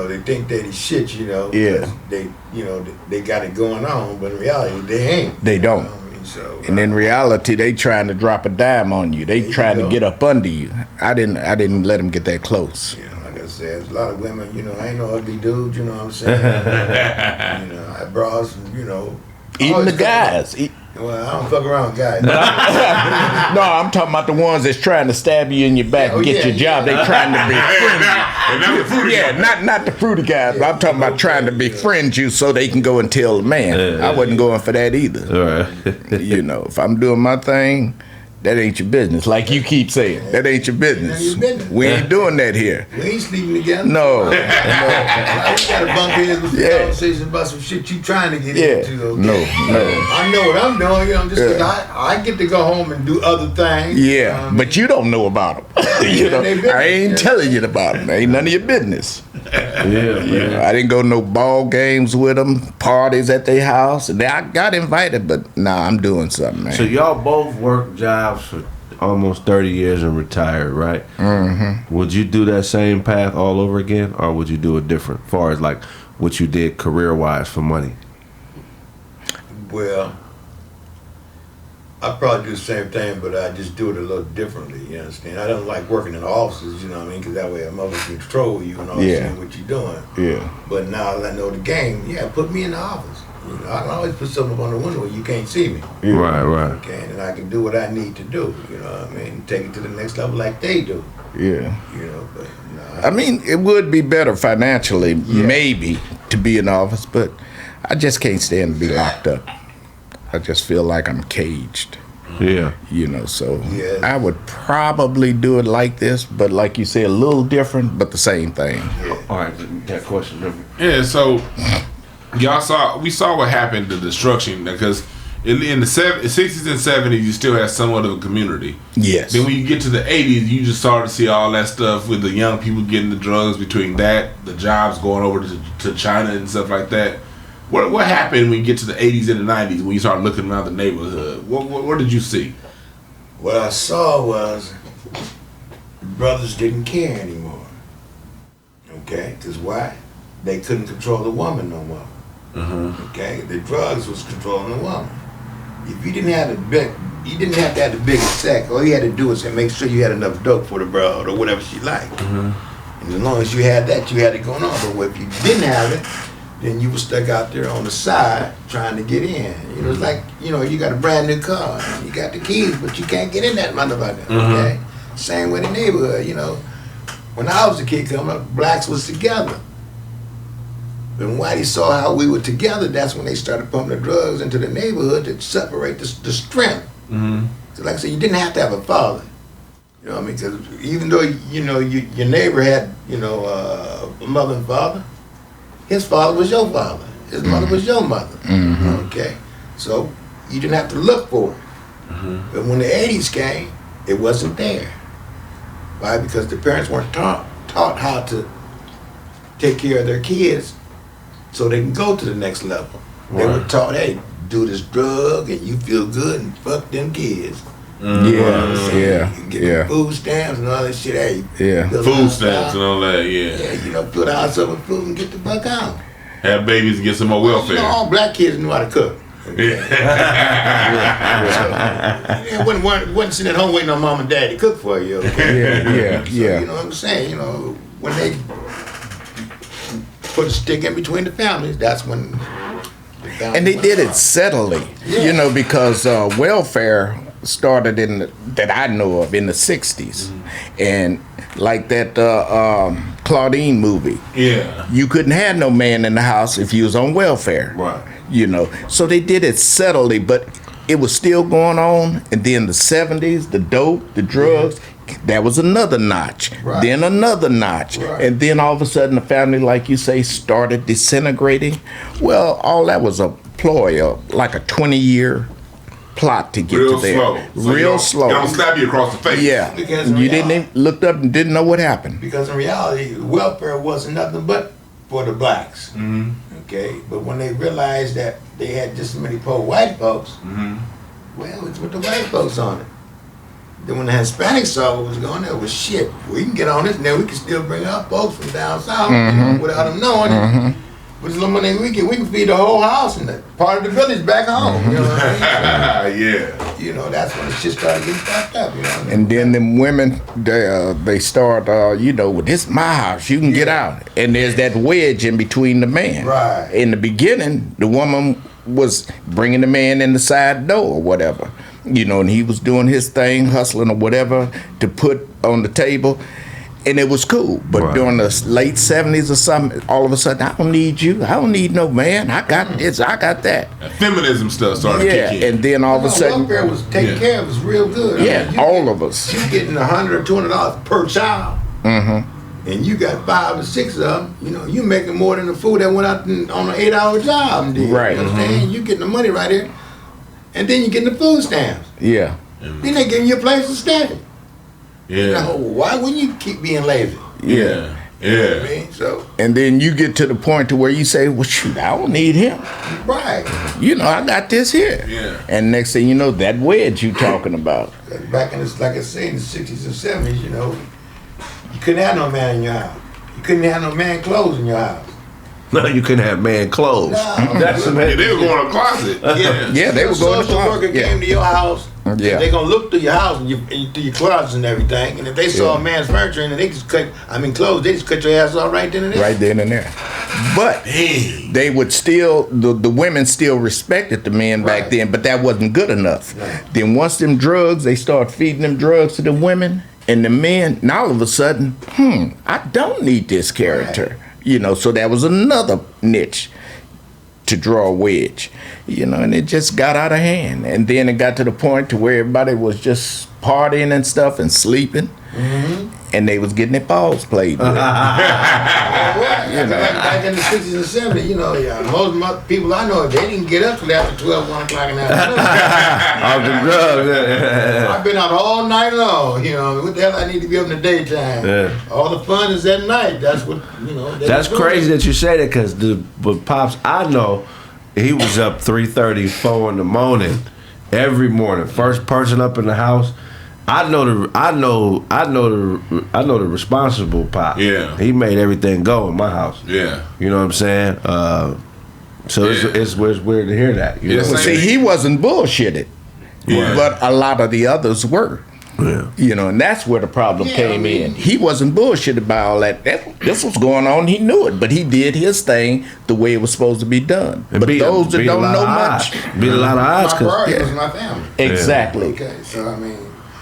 they think they the shit, Yeah. 'cause they got it going on, but in reality they ain't. They don't. You know what I mean? So, And in reality, they trying to drop a dime on you. They There you trying to go. get up under you. I didn't let them get that close. like I said, there's a lot of women, I ain't no ugly dude, you know what I'm saying? I bras, Even always the fuck around. guys. Well, I don't fuck around with guys. No, I'm talking about the ones that's trying to stab you in your back and get your job. They trying to befriend And not the fruity you. Yeah, not the fruity guys, but I'm talking about trying to befriend you so they can go and tell the man. I wasn't going for that either. All right. If I'm doing my thing, that ain't your business. Like you keep saying, that ain't your business. Ain't your business. We ain't doing that here. We ain't sleeping together. No. Like, we gotta bump heads with Yeah. the conversation about some shit you trying to get Yeah. into. Okay? No. I know what I'm doing, just 'cause I get to go home and do other things. Yeah, but you don't know about them. They business, I ain't yeah. telling you about them. Ain't none of your business. Yeah. I didn't go to no ball games with them, parties at their house. And I got invited, but I'm doing something, man. So y'all both worked jobs for almost 30 years and retired, right? Mm-hmm. Would you do that same path all over again, or would you do it different, as far as like what you did career-wise for money? Well, I probably do the same thing, but I just do it a little differently. You understand? I don't like working in offices. You know what I mean? Because that way a mother can control you and all Yeah. see what you're doing. Yeah. But now that I know the game, put me in the office. I can always put something up on the window where you can't see me. Right. Okay, and I can do what I need to do. You know what I mean? Take it to the next level like they do. Yeah. But I mean, it would be better financially, maybe, to be in office, but I just can't stand to be locked up. I just feel like I'm caged. Yeah. You know, so Yeah. I would probably do it like this, but like you say, a little different, but the same thing. All right, that question. Yeah, so we saw what happened, the destruction, because in the 60s and 70s, you still had somewhat of a community. Yes. Then when you get to the 80s, you just started to see all that stuff with the young people getting the drugs, between that, the jobs going over to China and stuff like that. What happened when you get to the 80s and the 90s when you start looking around the neighborhood? What did you see? What I saw was the brothers didn't care anymore. Okay? Because why? They couldn't control the woman no more. Okay? The drugs was controlling the woman. If you didn't have you didn't have to have the biggest sack. All you had to do was make sure you had enough dope for the broad or whatever she liked. And as long as you had that, you had it going on. But if you didn't have it, then you were stuck out there on the side trying to get in. You know, it's like, you know, you got a brand new car, you got the keys, but you can't get in that motherfucker. Okay? Same with the neighborhood, you know. When I was a kid coming up, blacks was together. When Whitey saw how we were together, that's when they started pumping the drugs into the neighborhood to separate the strength. So like I said, you didn't have to have a father. You know what I mean? Because even though, you know, your neighbor had, you know, a mother and father, his father was your father. His mother was your mother. Okay? So you didn't have to look for it. But when the 80s came, it wasn't there. Why? Because the parents weren't taught how to take care of their kids so they can go to the next level. They were taught, hey, do this drug and you feel good and fuck them kids. You get the food stamps and all that shit. Hey, Food stamps and all that, yeah, you know, fill the house up with food and get the fuck out. Have babies and get some more welfare. You know, all black kids knew how to cook. Okay? Wasn't sitting at home waiting on mom and dad to cook for you. Okay? So, you know what I'm saying? You know, when they put a stick in between the families, that's when. And they did it subtly, you know, because welfare started that I know of in the 60s. And like that Claudine movie. You couldn't have no man in the house if you was on welfare. Right. You know. So they did it subtly, but it was still going on. And then the 70s, the dope, the drugs, that was another notch. Then another notch. And then all of a sudden the family, like you say, started disintegrating. Well, all that was a ploy, like a 20-year plot to get to there. Real slow. They don't stab you across the face. Yeah. Because you didn't even looked up and didn't know what happened. Because in reality, welfare wasn't nothing but for the blacks. Okay? But when they realized that they had just as many poor white folks, well, it's with the white folks on it. Then when the Hispanics saw what was going on, well, shit, we can get on this now. We can still bring our folks from down south, you know, without them knowing. With the little money we can feed the whole house and the part of the village back home. You know what I mean? You know, that's when the shit started getting fucked up. You know what I mean? And then them women, they start, you know, well, this is my house, you can get out. And there's that wedge in between the man. Right. In the beginning, the woman was bringing the man in the side door or whatever. You know, and he was doing his thing, hustling or whatever to put on the table. And it was cool. But during the late 70s or something, all of a sudden, I don't need you. I don't need no man. I got this. I got that. Feminism stuff started kicking in. And then all of a sudden. Welfare was taken care of. It was real good. Yeah, I mean, all of us. You getting $100 or $200 per child. And you got 5 or 6 of them. You know, you making more than the food that went out on an 8-hour job. Did, right. You know what I'm saying? You getting the money right here. And then you getting the food stamps. Yeah. Then they giving you a place to stay. Now, why wouldn't you keep being lazy? Yeah. You know what I mean? So, and then you get to the point to where you say, well, shoot, I don't need him. Right. You know, I got this here. Yeah. And next thing you know, that wedge you talking about. Back in this, like I say, in the 60s and 70s, you know, you couldn't have no man in your house. You couldn't have no man clothes in your house. No, you couldn't have man clothes. No. That's some They were going to the closet. Yeah, they were going to the social closet. worker came to your house. Yeah. They're gonna look through your house and through your closets and everything. And if they saw a man's furniture and they just clothes, they just cut your ass off right then and there. Right then and there. But they would still, the women still respected the men back then, but that wasn't good enough. Right. Then once them drugs, they start feeding them drugs to the women and the men, now all of a sudden, I don't need this character. Right. You know, so that was another niche. to draw a wedge, and it just got out of hand. And then it got to the point to where everybody was just partying and stuff and sleeping, and they was getting their balls played with. Back in the 60s and 70s, most people I know, they didn't get up till after 12, 1 o'clock in the afternoon. Off the drugs. I've been out all night long. What the hell I need to be up in the daytime? Yeah. All the fun is at night. That's what, That's crazy that you say that, because but Pops, I know he was up 3:30, 4 in the morning every morning. First person up in the house. I know the responsible Pop. Yeah. He made everything go in my house. Yeah. You know what I'm saying? It's weird to hear that. You Yeah, know? Well, see, he wasn't bullshitted, but a lot of the others were. Yeah. And that's where the problem came in. He wasn't bullshitted by all that. This was going on. He knew it, but he did his thing the way it was supposed to be done. And But those that don't know much, beat a lot of odds. My priority was my family. exactly. Okay, so I mean,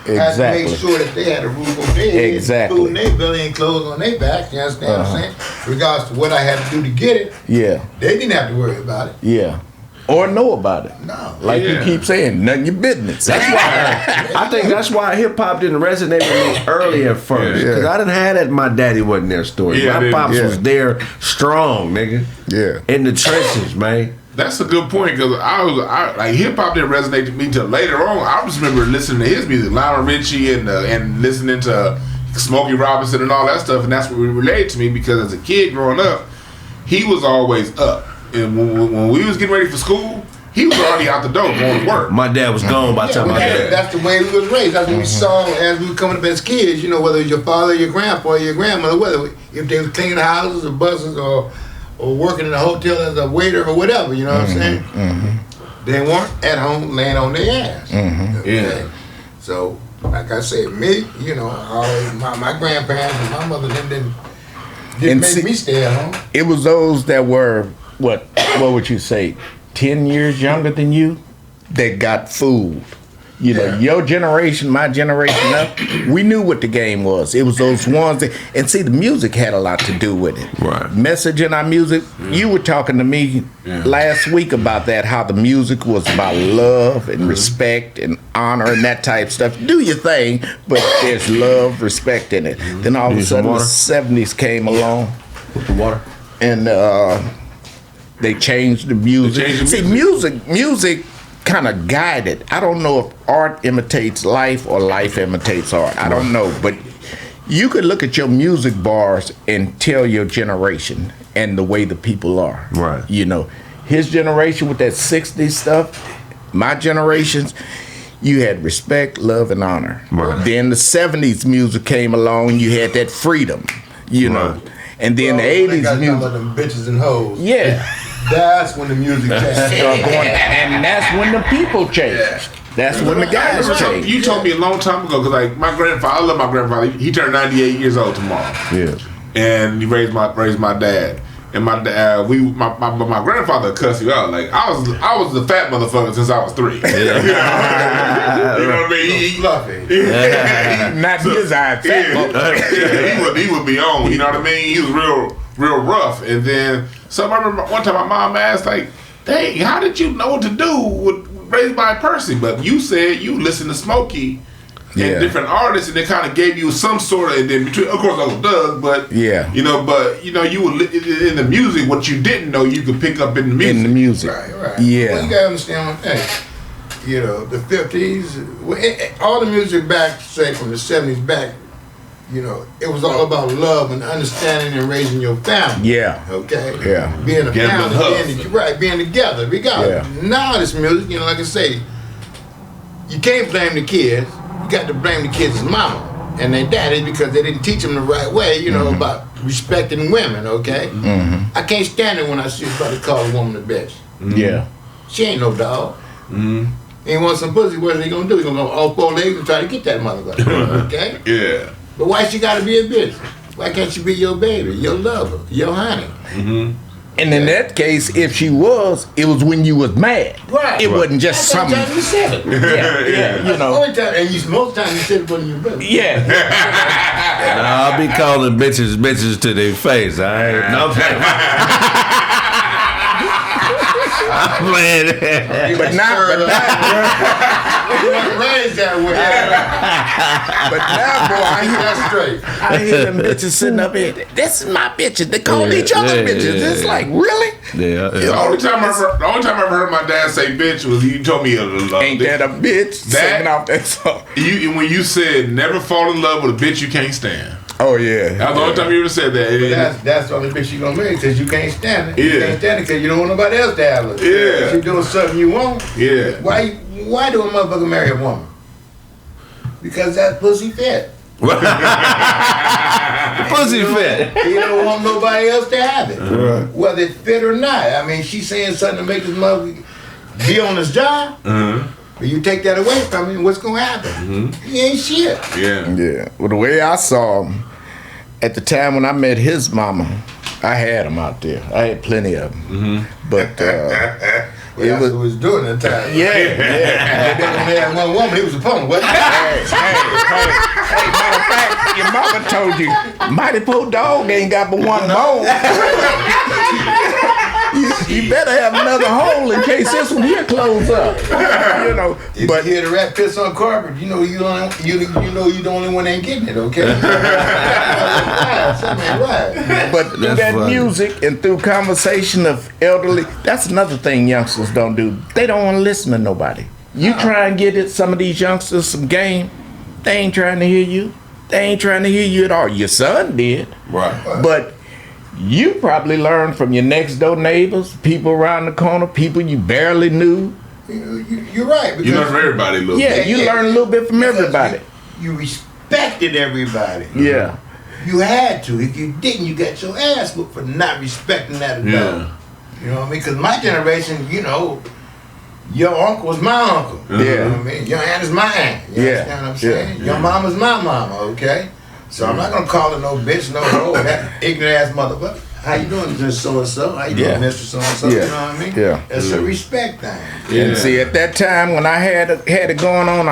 I Exactly. had to make sure that they had a roof over their head, Exactly. food in their belly, and clothes on their back. You understand what I'm saying? Regardless to what I had to do to get it, Yeah, they didn't have to worry about it. yeah. Or know about it. No. Like you keep saying, none of your business. That's why I think that's why hip hop didn't resonate with me early at first. Because I didn't have that my daddy wasn't there story. Yeah, my pops yeah. was there strong, nigga. Yeah. In the trenches, man. That's a good point, because like hip hop didn't resonate to me till later on. I just remember listening to his music, Lionel Richie, and listening to Smokey Robinson and all that stuff, and that's what related to me, because as a kid growing up, he was always up, and when we was getting ready for school, he was already out the door going to work. My dad was gone by the time I got That's the way we was raised. That's what we saw as we were coming up as kids. Whether it was your father, your grandpa, or your grandmother, whether if they was cleaning the houses or buses or working in a hotel as a waiter or whatever, you know what I'm saying? They weren't at home laying on their ass. Yeah. So, like I said, me, my grandparents and my mother didn't And make see- me stay at home. It was those that were, what would you say, 10 years younger than you that got fooled. Your generation, my generation up, we knew what the game was. It was those ones that, and see, the music had a lot to do with it. Right. Message in our music. You were talking to me last week about that, how the music was about love and respect and honor and that type stuff. Do your thing, but there's love, respect in it. Then all of a Need some sudden the water? 70s came along with the water. and they changed the music. changed the See, music kind of guided. I don't know if art imitates life or life imitates art. I don't know, but you could look at your music bars and tell your generation and the way the people are. Right. His generation with that 60s stuff, my generations, you had respect, love, and honor. Right. Then the 70s music came along, you had that freedom, Right. And then the They 80s got music. about them bitches and hoes. Yeah. That's when the music changed. And that's when the people changed. That's when the guys changed. You told me a long time ago, because like my grandfather, I love my grandfather. He turned 98 years old tomorrow. Yeah. And he raised my dad. And my dad, my grandfather cussed you out. Like I was the fat motherfucker since I was 3. Yeah. You know what I mean? He's fluffy. Not his eye. He would be on. You know what I mean? He was real rough. And then I remember one time my mom asked, like, "Dang, how did you know what to do with Raised by a Person?" But you said you listened to Smokey and different artists, and they kind of gave you some sort of. And then between, of course, Uncle Doug, but you would in the music. What you didn't know, you could pick up in the music. Right. Yeah. Well, you gotta understand one thing. The 50s, all the music back, say from the 70s back, it was all about love and understanding and raising your family. Yeah. Okay? Yeah. Being a Together family, with being together. Now this music, like I say, you can't blame the kids. You got to blame the kids' mama and their daddy because they didn't teach them the right way, about respecting women, okay? I can't stand it when I see somebody call a woman a bitch. Yeah. She ain't no dog. He wants some pussy, what is he gonna do? He gonna go all 4 legs and try to get that motherfucker, okay? Yeah. But why she gotta be a bitch? Why can't she be your baby, your lover, your honey? And in that case, if she was, it was when you was mad. Right. It wasn't just That's the something. time you said it. Yeah. Only time, and most times you said it when you brother. Yeah. I'll be calling bitches to their face. I ain't no. Man. But now, You wasn't raised that way. but now, boy, That's straight. I hear them bitches sitting up here. This is my bitches. They call each other bitches. It's like, really? Yeah. The only time I ever heard my dad say bitch was you told me Ain't that a bitch? Singing off that song. when you said never fall in love with a bitch you can't stand. Oh yeah. That's the only time you ever said that. That's the only bitch you gonna marry because you can't stand it. Yeah. You can't stand it because you don't want nobody else to have it. Yeah. If you're doing something you want. Yeah. Why do a motherfucker marry a woman? Because that pussy fit. Pussy fit. You don't want nobody else to have it. Right. Whether it fit or not. I mean, she's saying something to make this motherfucker be on his job. But you take that away from him, what's gonna happen? He ain't shit. Yeah. Yeah. Well, the way I saw him at the time when I met his mama, I had him out there. I had plenty of them. But Well, that's what he was doing at the time. yeah. They didn't only have one woman, he was a pony, wasn't he? Hey, matter of fact, your mama told you, Mighty Po Dog ain't got but one bone. You better have another hole in case this one here close up. You know, If but you hear the rat piss on carpet, you know you the only one that ain't getting it, okay? Why? But through That's that funny. music and through conversation of elderly, that's another thing youngsters don't do. They don't want to listen to nobody. You try and get some of these youngsters some game, they ain't trying to hear you. They ain't trying to hear you at all. Your son did. Right. But you probably learned from your next door neighbors, people around the corner, people you barely knew. You're right. You learn from everybody a little Yeah, bit. you learn a little bit from Because everybody. You respected everybody. Yeah. You had to. If you didn't, you got your ass whooped for not respecting that adult. Yeah. You know what I mean? Because my generation, your uncle was my uncle. Yeah. You know what I mean? Your aunt is my aunt. You Yeah. understand what I'm saying? Yeah. Your mama's my mama, okay? So I'm not gonna call her no bitch, no hoe, that ignorant ass motherfucker. How you doing, Mr. So-and-so? How you Yeah. doing, Mr. So-and-so? Yeah. You know what I mean? Yeah. It's a respect thing. And see, at that time when I had it going on,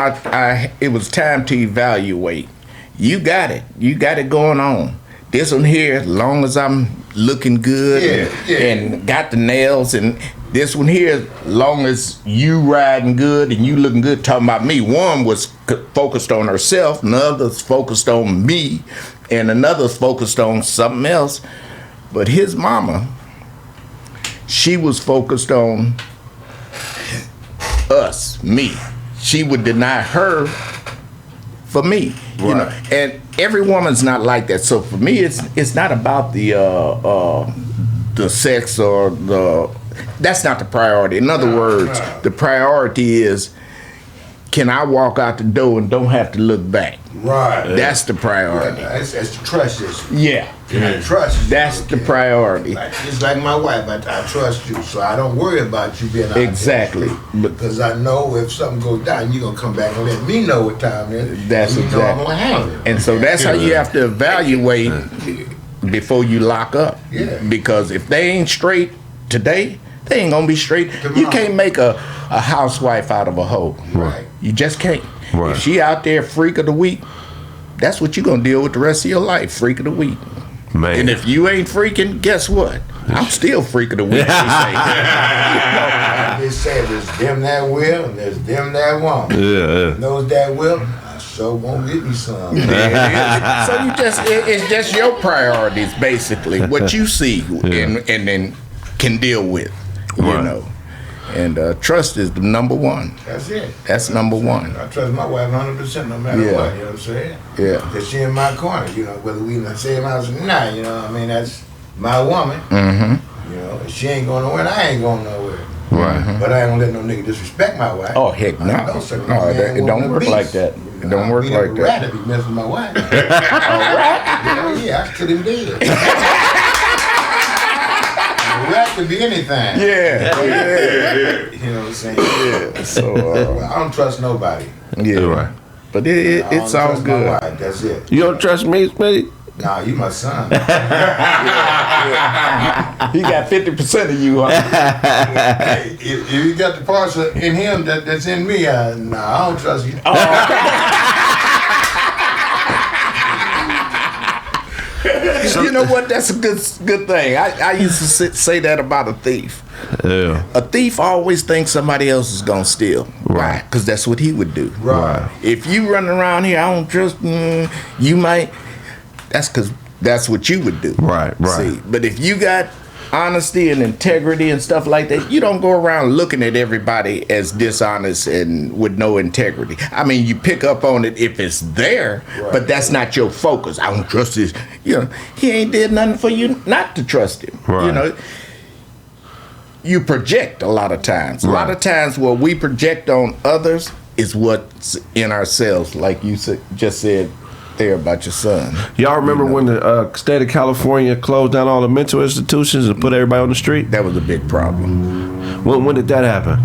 it was time to evaluate. You got it. You got it going on. This one here, as long as I'm looking good and got the nails, and this one here, as long as you riding good and you looking good, talking about me. One was focused on herself, another's focused on me, and another's focused on something else. But his mama, she was focused on us, me. She would deny her for me, you know. And every woman's not like that. So for me, it's not about the sex or the. That's not the priority. In other words, the priority is, can I walk out the door and don't have to look back? Right. That's the priority. It's the trust issue. Yeah, I trust you. that's the okay? priority. Just like my wife, I trust you, so I don't worry about you being out there. Exactly. But Because I know if something goes down, you're going to come back and let me know what time it is. That's and you know I'm exactly. going to handle it. And so that's how you have to evaluate before you lock up. Yeah. Because if they ain't straight today, they ain't gonna be straight. You Tomorrow. can't make a housewife out of a hoe. Right. You just can't. Right. If she out there freak of the week, that's what you're gonna deal with the rest of your life, freak of the week. Man. And if you ain't freaking, guess what? I'm still freak of the week. They say. I just said there's them that will and there's them that won't. Yeah. Those that will, I sure won't get me some. So it's just your priorities, basically, what you see and then can deal with, you Right. know. And trust is the number one. That's it. That's number one. I trust my wife 100% no matter Yeah. what, you know what I'm saying? Yeah. Because she in my corner, you know, whether we in the same house or not, you know what I mean? That's my woman. Mm-hmm. You know, if she ain't going nowhere, and I ain't going nowhere. Right. But I ain't gonna let no nigga disrespect my wife. Oh, heck no. I know certain No, man it want don't the work beast. like that. It don't work I'd like be that. rather be messing with my wife. Yeah, I could him dead. A rat could be anything. Yeah. You know what I'm saying? Yeah. So, I don't trust nobody. yeah. Right. But I it's don't all trust my good. wife. That's it. You don't trust me, Smitty? Nah, you my son. He got 50% of you, huh? Hey, if you got the parts in him that's in me, nah, I don't trust you. You know what? That's a good thing. I used to say that about a thief. Yeah. A thief always thinks somebody else is gonna steal. Right. Because that's what he would do. Right. If you running around here, I don't trust. You might. That's because that's what you would do. Right. See, but if you got honesty and integrity and stuff like that, you don't go around looking at everybody as dishonest and with no integrity. I mean, you pick up on it if it's there, but that's not your focus. I don't trust this. He ain't did nothing for you not to trust him. Right. You project a lot of times. A lot of times what we project on others is what's in ourselves, like you just said there about your son. Y'all remember when the state of California closed down all the mental institutions and put everybody on the street? That was a big problem. When did that happen?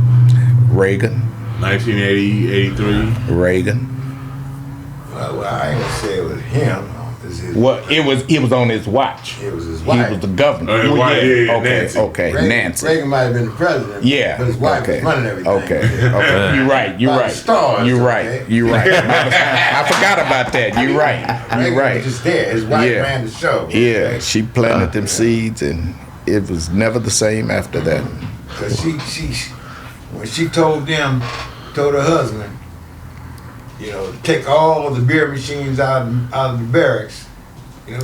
Reagan. 1980, 83. Reagan. Well, I ain't gonna say it was him. It's his, Well, it was on his watch. it was his He wife. was the governor. Oh, his wife, yeah, okay, Nancy. okay, Reagan, Nancy. Reagan might have been the president. Yeah. But his wife okay. was running everything. Okay. You're right. You're By the right. stars, You're okay? right. You're right. I forgot about that. You're right. Reagan You're right. was just there. His wife Yeah. ran the show. Yeah. okay? She planted them seeds, and it was never the same after that. Cause she when she told her husband, to take all of the beer machines out of the barracks,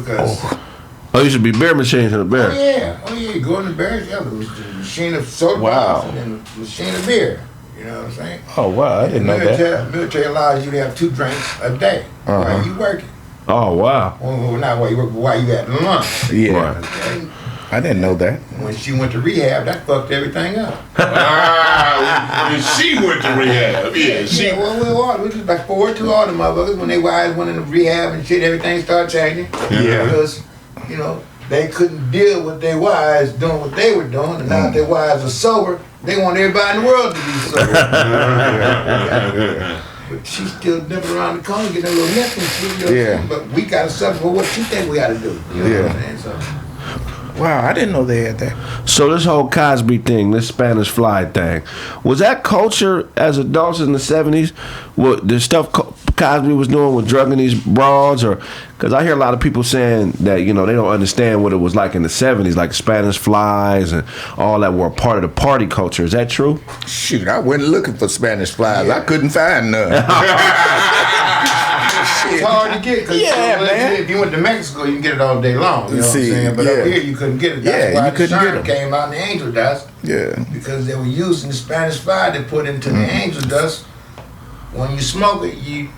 cause Oh, you should be beer machines in the bear. oh yeah, go in the barracks, the machine of soda Wow. pops and the machine of beer. You know what I'm saying? Oh wow, I didn't know that. Military allows you to have 2 drinks a day while you working. Oh, wow. Well, not while you work, but while you at lunch. Yeah, Right. Okay? I didn't know that. When she went to rehab, that fucked everything up. When she went to rehab. Yeah, she. Yeah, well, we was like 2 other motherfuckers when they wives went into rehab and shit, everything started changing. Yeah. Because, they couldn't deal with their wives doing what they were doing, and now that their wives are sober, they want everybody in the world to be sober. But she's still nipping around the corner getting a little nip and shit. Yeah. But we gotta suffer for what she think we gotta do. You know what I'm saying? So, Wow, I didn't know they had that. So this whole Cosby thing, this Spanish Fly thing, was that culture as adults in the 70s? What the stuff Cosby was doing with drugging these broads, or because I hear a lot of people saying that they don't understand what it was like in the 70s, like Spanish Flies and all that were a part of the party culture. Is that true? Shoot, I went looking for Spanish flies. I couldn't find none. it's hard to get because man. if you went to Mexico, you can get it all day long. You know See, what I'm saying? But up here, you couldn't get it. That's Yeah, why you the couldn't get Sherm 'em. came out in the angel dust. Yeah. Because they were using the Spanish fly to put into the angel dust. When you smoke it, you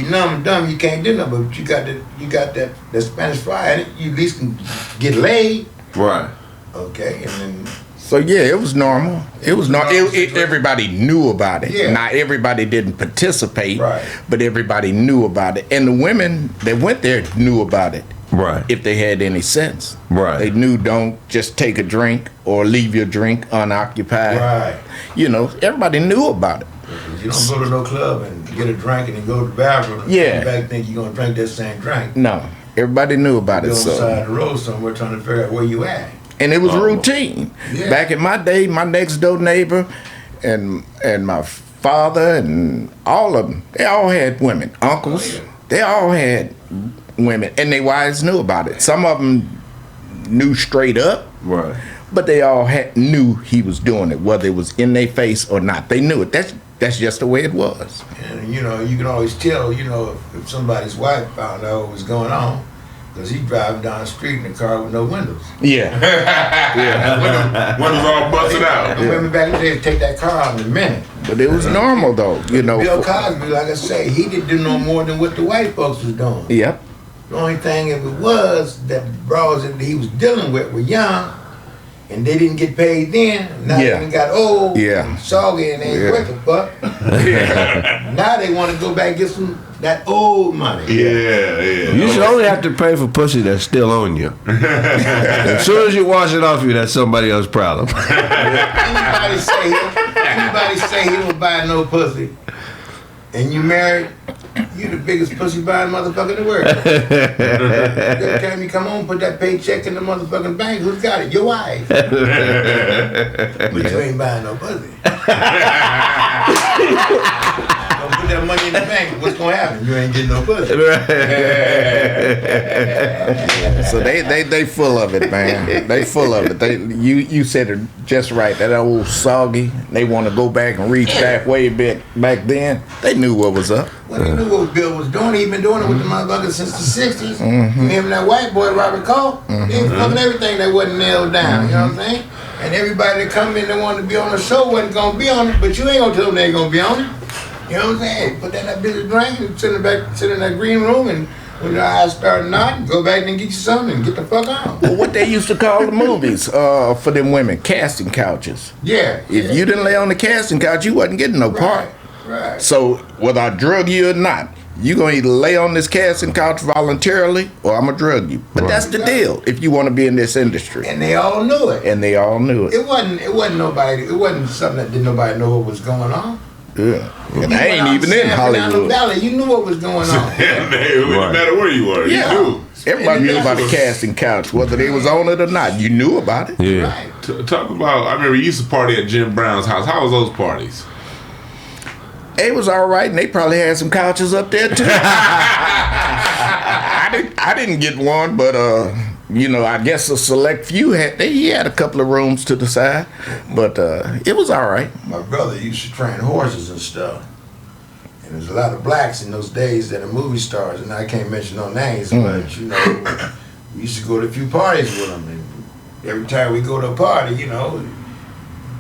numb and dumb, you can't do nothing. But you got that Spanish fly in it, you at least can get laid. Right. Okay, and then So yeah, it was normal. It was normal. Everybody knew about it. Yeah. Not everybody didn't participate, Right. but everybody knew about it. And the women that went there knew about it. Right. If they had any sense. Right. They knew don't just take a drink or leave your drink unoccupied. right. Everybody knew about it. You don't go to no club and get a drink and then go to the bathroom and Yeah. come back and think you're gonna drink that same drink. No. Everybody knew about You're it. on the So side of the road somewhere trying to figure out where you at. and it was routine. Yeah. Back in my day, my next door neighbor and my father and all of them, they all had women, uncles. Oh, yeah. They all had women, and their wives knew about it. Some of them knew straight up, Right. but they all knew he was doing it, whether it was in their face or not. They knew it. That's just the way it was. And you can always tell, if somebody's wife found out what was going on, because he's driving down the street in a car with no windows. Yeah. Windows all busted out. The women back in the day would take that car out in a minute. But it was normal though, Bill Cosby, like I say, he didn't do no more than what the white folks was doing. Yep. The only thing it was that the bras that he was dealing with were young, and they didn't get paid then. Now Yeah. they got old, Yeah. and soggy, and they ain't Yeah. worth a fuck. Now they want to go back and get that old money. Yeah. You should only have to pay for pussy that's still on you. As soon as you wash it off you, that's somebody else's problem. Anybody say he don't buy no pussy, and you married, you the biggest pussy buying motherfucker in the world. Every time you come home, put that paycheck in the motherfucking bank, who's got it? Your wife. But you ain't buying no pussy. Don't put that money in the bank, what's gonna happen? You ain't getting no pussy. So they full of it, man. They full of it. You said it just right. That old soggy. They want to go back and reach back way back then. They knew what was up. Well, he knew what Bill was doing. He been doing it with the motherfuckers since the '60s. Him and that white boy Robert Cole, they was fucking everything that wasn't nailed down. You know what I'm saying? And everybody that come in that wanted to be on the show wasn't gonna be on it, but you ain't gonna tell them they ain't gonna be on it. You know what I'm saying? Put that in that bitch drink and sit in that green room, and when your eyes start nodding, go back and get you something and get the fuck on. Well, what they used to call the movies for them women, casting couches. Yeah. If you didn't lay on the casting couch, you wasn't getting no part. Right. So whether I drug you or not, you gonna either lay on this casting couch voluntarily or I'm gonna drug you. But that's the deal if you want to be in this industry. And they all knew it. And they all knew it. It wasn't nobody. It wasn't something that didn't nobody know what was going on. Yeah. And You I ain't went even out in San Hollywood. Fernando Valley, you knew what was going on. It didn't matter where you were. Yeah. You knew. Everybody knew about the casting couch, whether they was on it or not. You knew about it. Yeah. Right. Talk about, I remember you used to party at Jim Brown's house. How was those parties? It was all right, and they probably had some couches up there too. I didn't get one, but I guess a select few he had a couple of rooms to the side, but it was all right. My brother used to train horses and stuff. And there's a lot of blacks in those days that are movie stars, and I can't mention no names, but we used to go to a few parties with them. And every time we go to a party,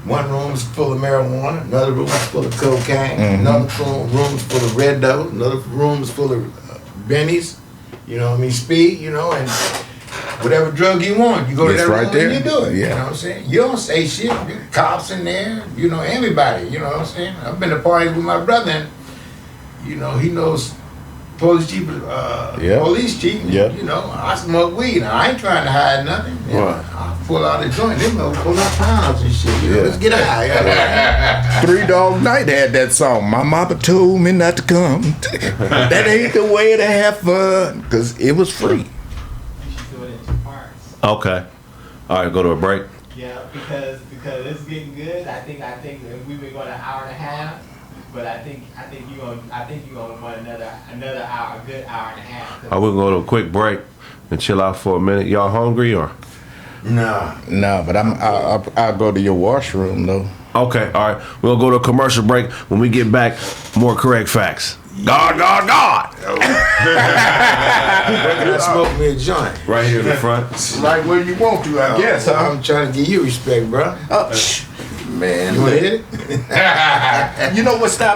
one room's full of marijuana, another room's full of cocaine, another room's full of red dough, another room's full of bennies, speed, and whatever drug you want, you go to It's that right room there. and you do it. Yeah. You know what I'm saying? You don't say shit. There cops in there, everybody. You know what I'm saying? I've been to parties with my brother, and he knows police chief. Police chief. Yep. I smoke weed. Now, I ain't trying to hide nothing. Right. I pull out a joint. They gonna pull out pounds and shit. Let's get high. 3 Dog Night had that song. My mama told me not to come. That ain't the way to have fun, because it was free. You should do it in 2 parts. Okay. All right, go to a break. Yeah, because it's getting good. I think we've been going an hour and a half, but I think you gonna want another hour, a good hour and a half. I will go to a quick break and chill out for a minute. Y'all hungry or? Nah. No, but I'll go to your washroom though. Okay, all right. We'll go to a commercial break. When we get back, more correct facts. God. I smoke me a joint. Right here in the front. Right where you want to, I guess, huh? I'm trying to give you respect, bro. Oh, Man, you want to hit it? you know what stopped